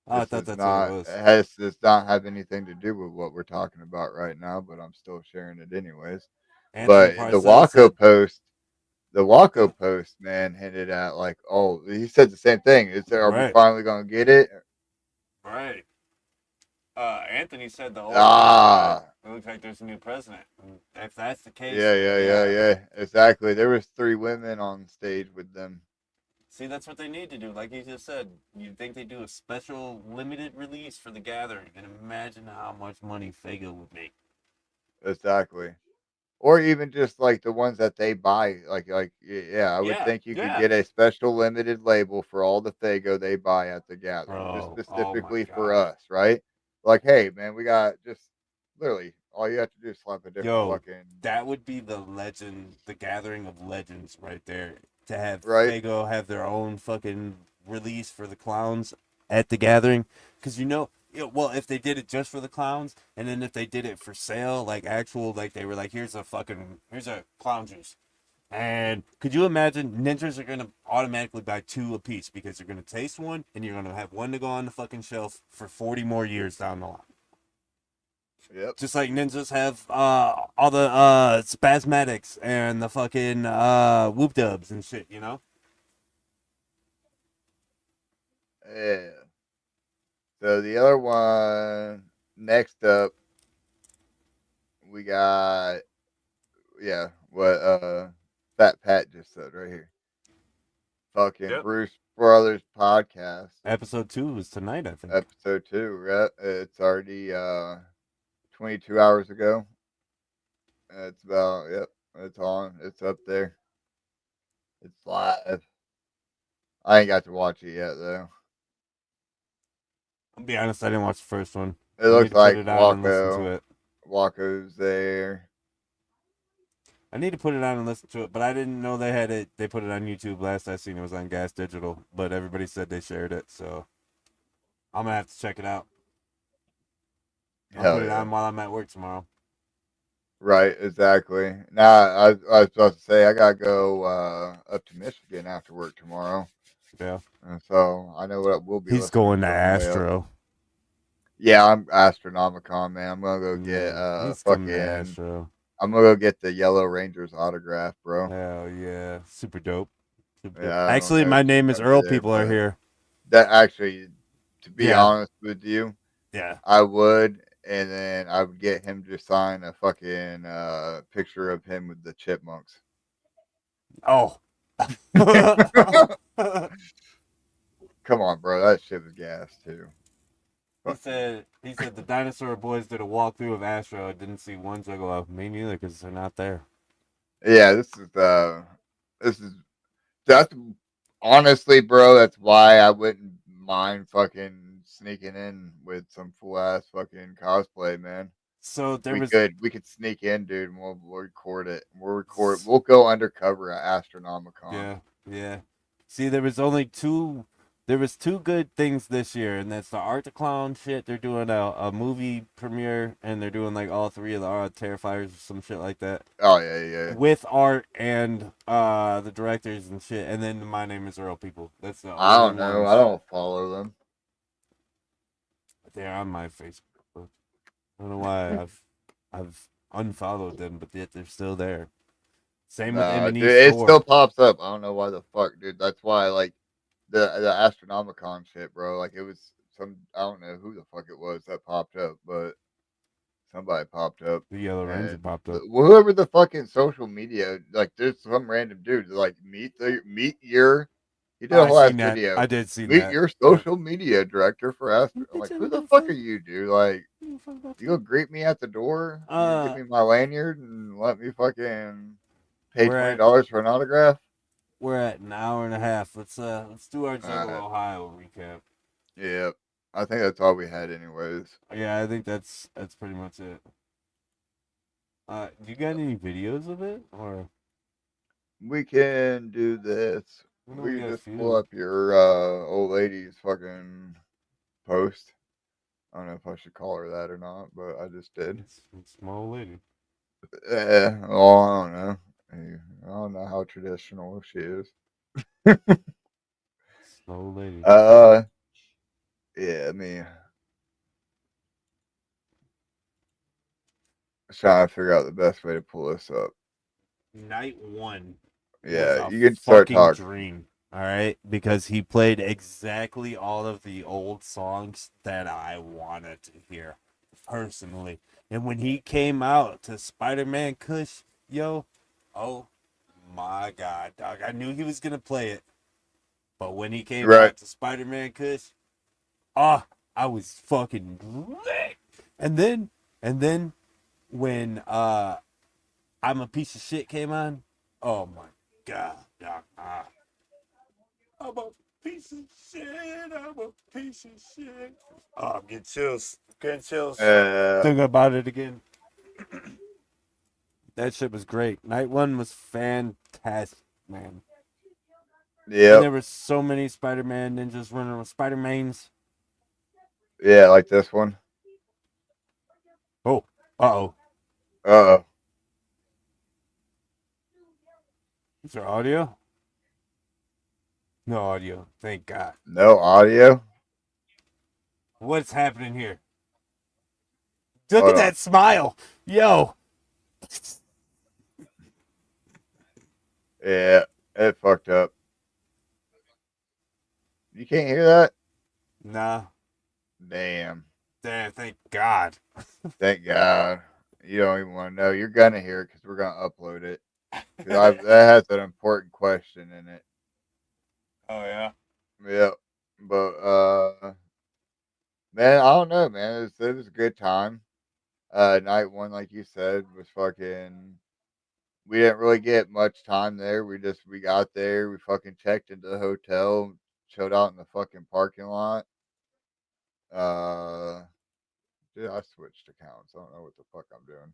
Oh, I thought that's what it was. Does not have anything to do with what we're talking about right now, but I'm still sharing it anyways. Anthony But Parcells said, The Waco post, man, hinted at like, oh, he said the same thing. Are we right, finally gonna get it? right. Anthony said the whole thing. Ah, It looks like there's a new president. And if that's the case, yeah, then yeah, yeah, yeah. yeah. Exactly. There was 3 women on stage with them. See, that's what they need to do. Like he just said, you think they do a special limited release for the gathering, and imagine how much money Fago would make. Exactly. Or even just like the ones that they buy, yeah, I would Yeah, think you could yeah, get a special limited label for all the Fago they buy at the gathering, just bro. Oh my specifically for god. us, right? Like, hey, man, we got just literally all you have to do is slap a different Yo, fucking that would be the legend, the gathering of legends right there. To have right. Fago have their own fucking release for the clowns at the gathering. Because well, if they did it just for the clowns, and then if they did it for sale, like actual, like they were like, here's a clown juice. And could you imagine ninjas are going to automatically buy 2 a piece because you're going to taste one and you're going to have one to go on the fucking shelf for 40 more years down the line. Yep. Just like ninjas have all the spasmatics and the fucking whoop dubs and shit, you know? Yeah. So the other one next up, we got what Fat Pat just said right here. Fucking Yep. Bruce Brothers podcast, Episode 2 was tonight, I think. episode 2. Right? It's already 22 hours ago. It's about it's on. It's up there. It's live. I ain't got to watch it yet though. I'll be honest, I didn't watch the first one. It I need looks to put like it on and listen to it. Waco's there. I need to put it on and listen to it, but I didn't know they had it. They put it on YouTube. Last I seen it was on Gas Digital, but everybody said they shared it, so I'm gonna have to check it out. I'll Hell put it yeah. on while I'm at work tomorrow. Right, exactly. Now I was supposed to say I gotta go up to Michigan after work tomorrow. Yeah. And so I know what we'll be He's listening going to to on the way up. Astro. Yeah, I'm Astronomicon, man. I'm gonna go get He's coming to fucking Astro. I'm gonna go get the Yellow Ranger's autograph, bro. Hell yeah. Super dope. Super dope. Yeah, I don't Actually, know if my he's name is gonna be Earl. there, People are but here. that actually, to be Yeah. honest with you, Yeah. I would, and then I would get him to sign a fucking picture of him with the chipmunks. Oh. Come on, bro, that shit was gas too. He said the dinosaur boys did a walkthrough of Astro. Didn't see one Juggalo. Me neither, because they're not there. Yeah, this is that's honestly, bro. That's why I wouldn't mind fucking sneaking in with some full ass fucking cosplay, man. So there We was could sneak in, dude, and we'll record it. We'll go undercover at Astronomicon. yeah. See, there was 2 good things this year, and that's the Art the Clown shit. They're doing a movie premiere, and they're doing like all 3 of the Terrifiers or some shit like that. Oh yeah. With art and the directors and shit, and then My Name is Earl people. That's the I only don't know. ones. I don't follow them. They're on my Facebook. I don't know why I've unfollowed them, but yet they're still there. Same with No, dude, M&E's it store. still pops up. I don't know why the fuck, dude. That's why, like, the Astronomicon shit, bro. Like it was some I don't know who the fuck it was that popped up, but somebody popped up, The Yellow Ranger and popped up. whoever the fucking social media, like there's some random dude like meet your. He did a I whole ass seen that. video. I did see Meet that. your Yep. social media director for Astro. I'm Bitch, like, I who don't the give a fuck are fuck. you, dude? Like, I don't give a fuck about you gonna that. greet me at the door? You gonna give Uh, me my lanyard and let me fucking pay we're $20 at for an autograph? we're at an hour and a half. Let's do our Uh, Juggalo Ohio recap. yeah, I think that's all we had, anyways. Yeah, I think that's pretty much it. Do you got any videos of it, or We can do this. I know we We can got a just pull few. up your old lady's fucking post. I don't know if I should call her that or not, but I just did. It's small lady. Oh, I don't know. I don't know how traditional she is. Slow lady. Uh, yeah, I mean, trying to figure out the best way to pull this up. Night one was Yeah, a you can start fucking talking. dream. All right, because he played exactly all of the old songs that I wanted to hear personally. And when he came out to Spider-Man Kush, yo, oh my god, dog. I knew he was gonna play it. But when he came Right. out to Spider-Man Kush, ah, I was fucking lit. And then and then when I'm a piece of shit came on, oh my god, dog. I'm a piece of shit. I'm a piece of shit. Oh, I'm getting chills. Getting chills. Uh, Thinking about it again. That shit was great. Night one was fantastic, man. And yep. there were so many Spider-Man ninjas running with Spider-Mans. Yeah, like this one. Oh, uh-oh. Uh oh. Is there audio? No audio. Thank God. No audio. What's happening here? Look Hold at on. that smile. Yo. Yeah, it fucked up. You can't hear that? Nah. Damn. Damn, thank God. Thank God. You don't even want to know. You're gonna hear it because we're gonna upload it. Because that has an important question in it. Oh, yeah? Yep. But man, I don't know, man. It was a good time. Night one, like you said, was fucking. We didn't really get much time there. We got there. We fucking checked into the hotel, chilled out in the fucking parking lot. Uh, dude, I switched accounts. I don't know what the fuck I'm doing.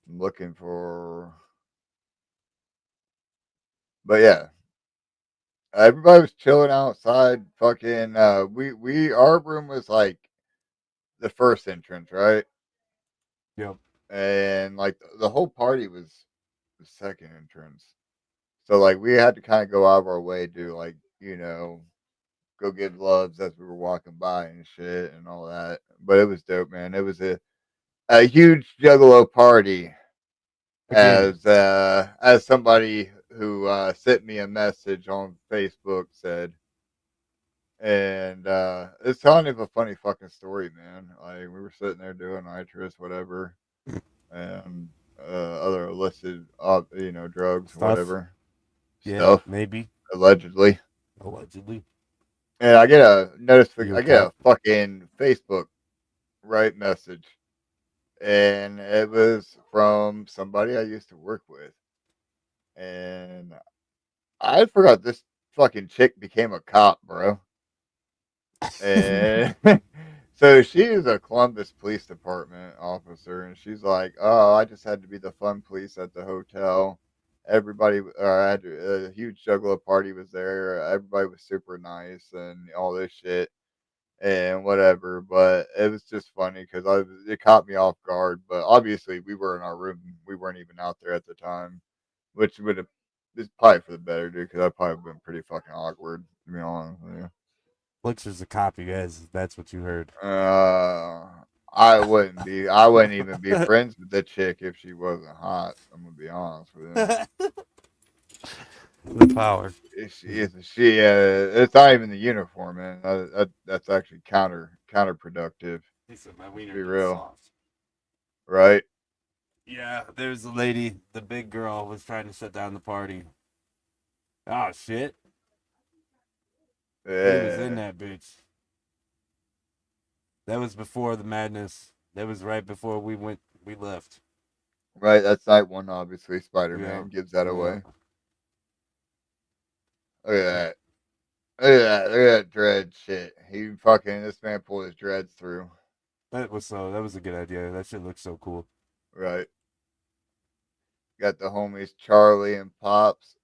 I'm looking for, but yeah, everybody was chilling outside. Fucking, our room was like the first entrance, right? Yep. And like the whole party was the second entrance. So like we had to kind of go out of our way to like go give loves as we were walking by and shit and all that. But it was dope, man. It was a huge Juggalo party, Again. as somebody who sent me a message on Facebook said. And it's kind of a funny fucking story, man. Like we were sitting there doing nitrous, whatever, and other illicit, drugs, Stuff. whatever Yeah, stuff, maybe. allegedly. Allegedly. And I get a notice. You a I get cop? a fucking Facebook right message, and it was from somebody I used to work with, and I forgot this fucking chick became a cop, bro. And so she is a Columbus Police Department officer, and she's like, "Oh, I just had to be the fun police at the hotel. Everybody, I had a huge juggalo party was there. Everybody was super nice and all this shit and whatever." But it was just funny because it caught me off guard. But obviously, we were in our room. We weren't even out there at the time, which would have. It's probably for the better, dude, because I probably been pretty fucking awkward, to be honest with you. Flickster's a cop, you guys. That's what you heard. I wouldn't be. I wouldn't even be friends with the chick if she wasn't hot. I'm gonna be honest with you. The power. It's not even the uniform, man. That's actually counterproductive. He said my Let's wiener be gets real, soft. right? Yeah, there's a lady, the big girl, was trying to shut down the party. Oh shit. He was in Yeah, that bitch. That was before the madness. That was right before we left. right. That's night one. Obviously, Spider Yeah. Man gives that Yeah. away. Look at that. Look at that. Look at that dread shit. He fucking this man pulled his dreads through. That was a good idea. That shit looks so cool. Right. Got the homies Charlie and Pops,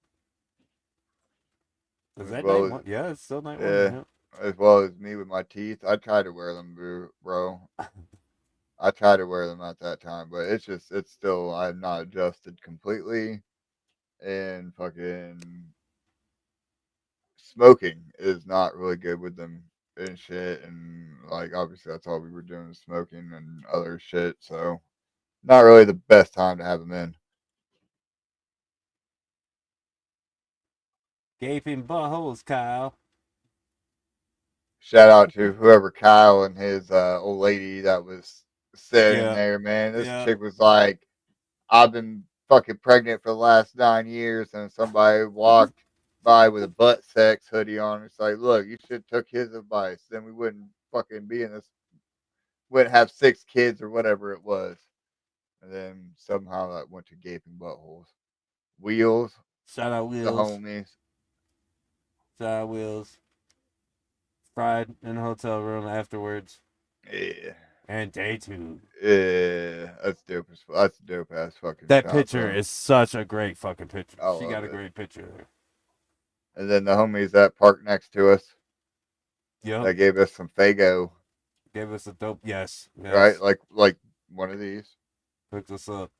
Is as that well night as one? Yeah, it's still night one. yeah, Yeah. as well as me with my teeth. I tried to wear them, bro. I tried to wear them at that time, but it's still I'm not adjusted completely, and fucking smoking is not really good with them and shit, and like obviously that's all we were doing, smoking and other shit. So not really the best time to have them in. Gaping buttholes, Kyle. Shout out to whoever Kyle and his old lady that was sitting Yeah. there, man. This Yeah. chick was like, I've been fucking pregnant for the last 9 years, and somebody walked by with a butt sex hoodie on. It's like, look, you should have took his advice. Then we wouldn't fucking be in this. Wouldn't have 6 kids or whatever it was. And then somehow that went to gaping buttholes. Wheels, Shout out the Wheels. homies. Shout out Wheels. Fried in the hotel room afterwards. Yeah. And day two. Yeah, that's dope as that's a dope ass fucking That shot, picture bro. is such a great fucking picture. I She got love a it. great picture there. And then the homies that parked next to us Yep. that gave us some Fago, Gave us a dope. Yes. right? Yes. Like one of these. Hooked us up.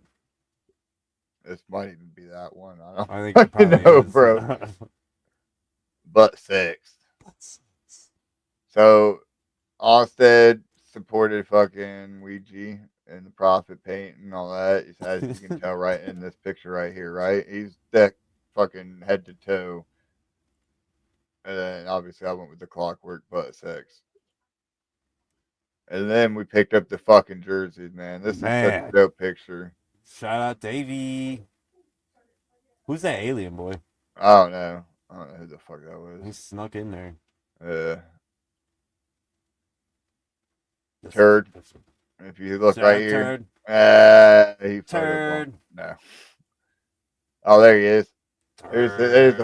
This might even be that one. I don't I think it fucking probably know, is. bro. But six. So Allstead supported fucking Ouija and the Prophet paint and all that. As you can tell right in this picture right here, right? He's decked fucking head to toe. And then obviously I went with the clockwork butt sex. And then we picked up the fucking jerseys, man. This is such a Man. dope picture. Shout out Davey. Who's that alien boy? I don't know. I don't know who the fuck that was. He snuck in there. Uh, This is Turd. this one. If you look Shout right out here, Turd. he photo Turd. bombed. No. Oh, there he is. Turd. There's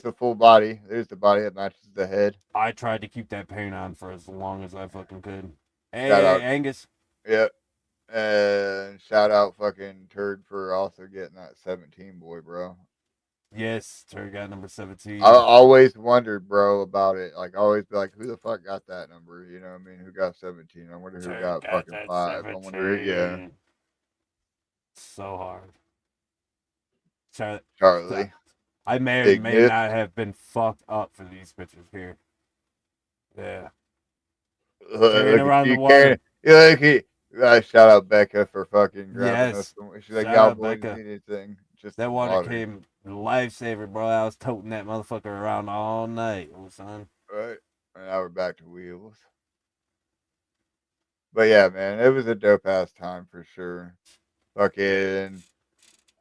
the full body. There's the body that matches the head. I tried to keep that paint on for as long as I fucking could. Shout Hey, out. Angus. Yep. And shout out fucking Turd for also getting that 17 boy, bro. Yes, Turd got number I 17. always wondered, bro, about it. Like, I always be like, who the fuck got that number? You know what I mean? Who got 17? I wonder who Turd got got fucking that 5. I wonder, yeah. 17. So hard. Shout Charlie. I may or Big may Nip. not have been fucked up for these pictures here. Yeah. Carrying Look at around the you carrying. water. Look at shout out Becca for fucking grabbing us. Yes. She's like, Shout y'all out boys Becca. need anything? Just That some water water. came lifesaver, bro. I was toting that motherfucker around all night, son. Right. And now we're back to wheels. But yeah, man, it was a dope ass time for sure. Fucking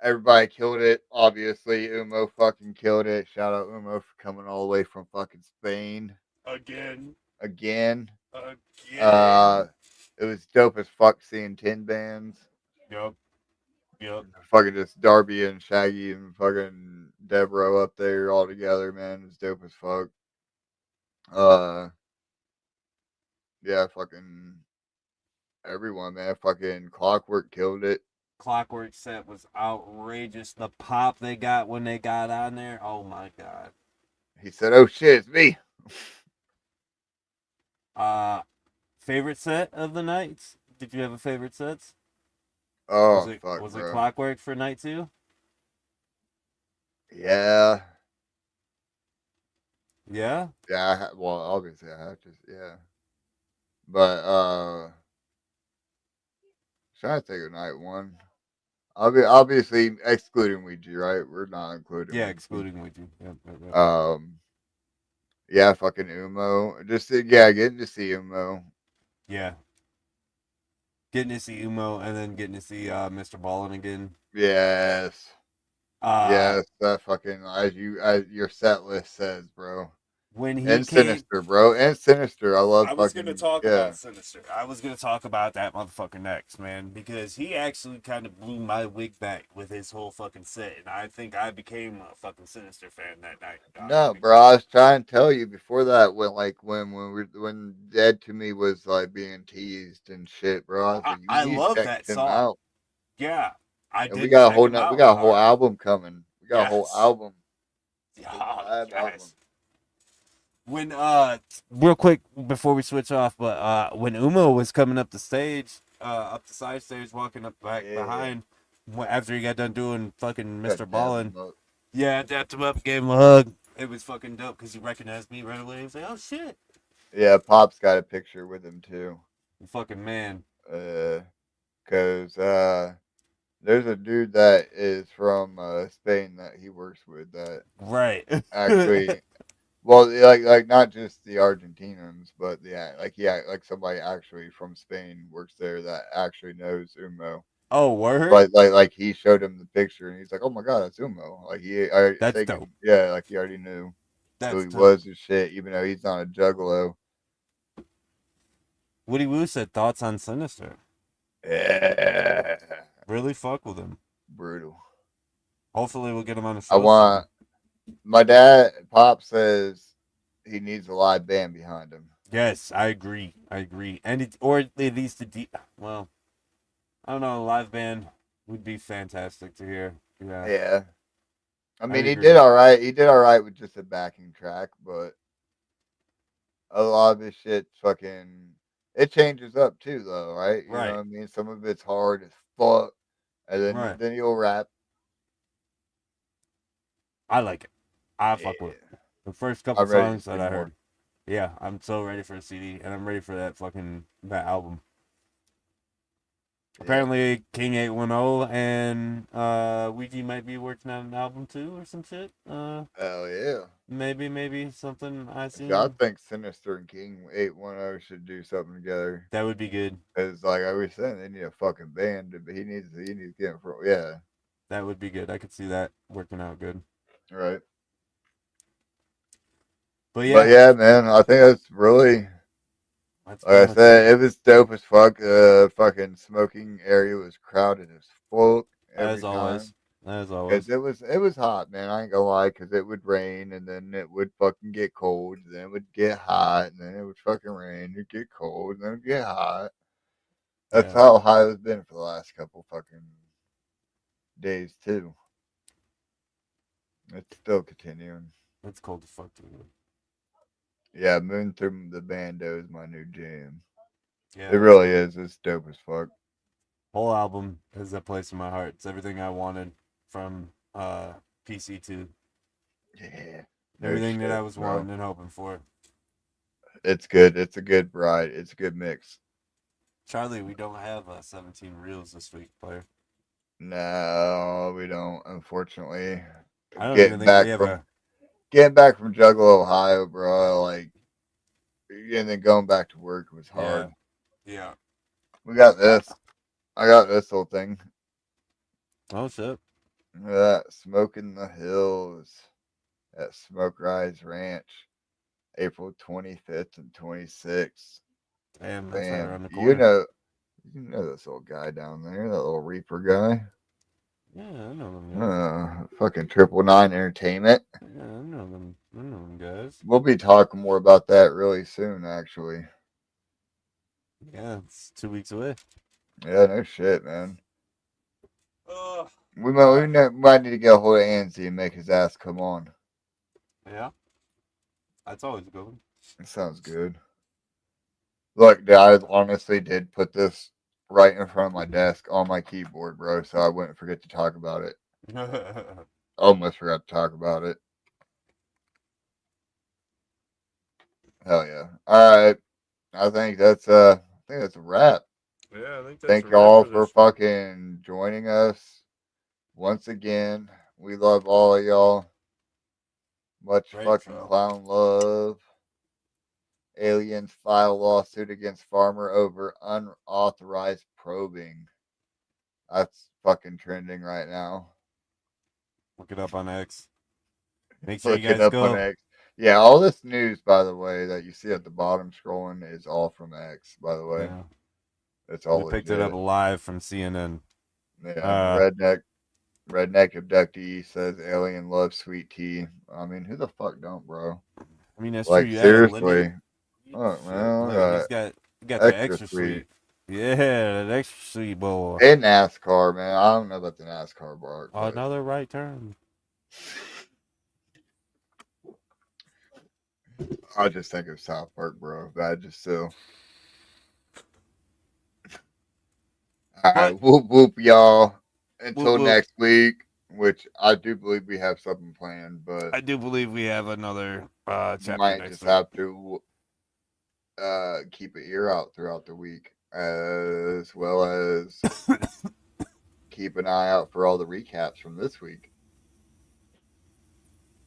everybody killed it. Obviously, Umo fucking killed it. Shout out Umo for coming all the way from fucking Spain Again. again. Again. It was dope as fuck seeing 10 bands. Yup. Yup. Fucking just Darby and Shaggy and fucking Devereaux up there all together, man. It's dope as fuck. Uh, yeah, fucking everyone, man. Fucking Clockwork killed it. Clockwork set was outrageous. The pop they got when they got on there. Oh my god. He said, "Oh shit, it's me." Uh favorite set of the nights? Did you have a favorite set? Oh fuck, Was it bro. Clockwork for night 2? Yeah, Yeah? yeah. Well, obviously I have to. Yeah, but trying to think of night one. Obviously excluding Ouija, right? We're not including Yeah, Ouija. excluding Ouija. Yep. Um, yeah, fucking Umo. Yeah, getting to see Umo. Yeah. Getting to see Umo and then getting to see Mr. Ballin again. Yes, Uh yes, that fucking as your set list says, bro. when he And came, Sinister, bro, and Sinister. I love I was gonna fucking talk yeah. about Sinister. I was gonna talk about that motherfucker next, man, because he actually kind of blew my wig back with his whole fucking set, and I think I became a fucking Sinister fan that night, dog. No, bro, I was trying to tell you before that when Dead to Me was like being teased and shit, bro. I was like, you I need to love check that him song. out. Yeah, I And we didn't got a check whole him we out got a whole hard. album coming. We got a whole Yes. album, whole Oh, collab album. yes. When real quick before we switch off, but when Umo was coming up the stage, up the side stage, walking up back Yeah, behind, after he got done doing fucking got Mr. dab Ballin, him up. yeah, dapped him up, gave him a hug. It was fucking dope because he recognized me right away. He was like, "Oh shit, Yeah, Pop's got a picture with him too. fucking man." Uh, cause there's a dude that is from Spain that he works with that Right. actually. Well, like not just the Argentinians, but like somebody actually from Spain works there that actually knows Umo. Oh, word. But like he showed him the picture and he's like, "Oh my god, that's Umo!" Like That's dope. yeah, like he already knew who That's he dope. was and shit, even though he's not a Juggalo. Woody Woo said thoughts on Sinister. Yeah, Really fuck with him. brutal. Hopefully, we'll get him on the I show soon. want my dad. Pop says he needs a live band behind him. Yes, I agree. I agree. And or at least well, I don't know, a live band would be fantastic to hear. Yeah, Yeah, I I'd mean he did agree. all right. He did all right with just a backing track, but a lot of his shit fucking it changes up too though, right? You know Right, what I mean? Some of it's hard as fuck, and right. then he'll rap. I like it. I fuck with Yeah, it. The first couple I'm ready to songs see that I more. heard. Yeah, I'm so ready for a CD, and I'm ready for that album. Yeah, Apparently, King 810 and Ouija might be working on an album too, or some shit. hell yeah. Maybe something I See, I seen think Sinister and King 810 should do something together. that would be good. Cause like I was saying, they need a fucking band. But he needs to get in front. Yeah, That would be good. I could see that working out good. right. But But yeah, yeah, man, I think that's really that's like pretty I much it. said, it was dope as fuck. Fucking smoking area was crowded as fuck As every time. always, as Cause always. it was hot, man. I ain't gonna lie. Cause it would rain and then it would fucking get cold. Then it would get hot and then it would fucking rain. It'd get cold and then it'd get hot. That's Yeah, how hot it's been for the last couple fucking days too. It's still continuing. it's cold as fuck too. Yeah, Moon Through the Bando is my new jam. It Yeah, really is. It's dope as fuck. whole album has a place in my heart. It's everything I wanted from PC2. Yeah, no Everything that I shit, was bro. wanting and hoping for. It's good. It's a good ride. It's a good mix. Charlie, we don't have 17 reels this week, player. No, we don't. Unfortunately, I don't even getting think we back have from a. getting back from Juggalo, Ohio, bro. Like, and then going back to work was Yeah, hard. yeah. We got this. I got this whole thing. Oh shit. Look at that, Smoking the Hills at Smoke Rise Ranch, April 25th and 26th. Damn, that's right Bam. around the corner. You know this little guy down there, that little Reaper guy. Yeah, I know them guys. Fucking Triple Nine Entertainment. Yeah, I know them. I know them guys. We'll be talking more about that really soon, actually. Yeah, it's 2 weeks away. Yeah, no shit, man. Oh, We might need to get a hold of Anzi and make his ass come on. yeah, that's always a good one. That sounds good. Look, dude, I honestly did put this right in front of my desk on my keyboard, bro, so I wouldn't forget to talk about it. Almost forgot to talk about it. Hell yeah. Alright. I think that's a wrap. Yeah, I think that's a Thank wrap y'all for for this one. fucking joining us. once again, we love all of y'all. Much Great fucking show. clown love. Aliens file lawsuit against farmer over unauthorized probing. That's fucking trending right now. Look it up on X. Make sure Look you it guys up on go. X. Yeah, all this news, by the way, that you see at the bottom scrolling is all from X, by the way. Yeah. It's all We picked it up legit. live from CNN. Yeah, redneck abductee says alien loves sweet tea. I mean, who the fuck don't, bro? I mean, that's Like, true. You had a seriously. lineage. Oh, Shit, well, look, he's got the extra sweet. Yeah, that extra sweet boy. And NASCAR, man. I don't know about the NASCAR part. But Another right turn. I just think of South Park, bro. That just so. All right, whoop whoop, y'all. Until Whoop, whoop. next week, which I do believe we have something planned, but I do believe we have another chapter might next just week. have to keep an ear out throughout the week, as well as keep an eye out for all the recaps from this week,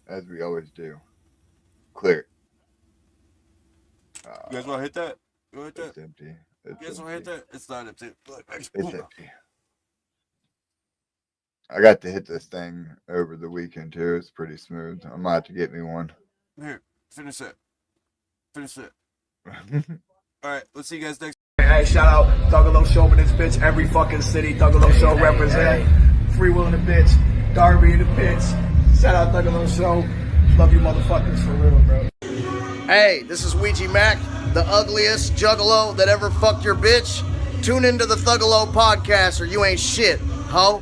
as we always do. Clear. You guys want to hit that? You want to hit It's that? empty. You guys want to hit that? It's not empty. Look, It's empty. I got to hit this thing over the weekend too. It's pretty smooth. I might have to get me one. Here, finish it. Finish it. All right, let's see you guys next. Hey, shout out Juggalo Show in this bitch. Every fucking city Juggalo Show represent. Free Will in the bitch. Darby in the bitch. Shout out Juggalo Show. Love you motherfuckers for real, bro. Hey, this is Ouija Mac, the ugliest juggalo that ever fucked your bitch. Tune into the Thuggalo podcast or you ain't shit, ho.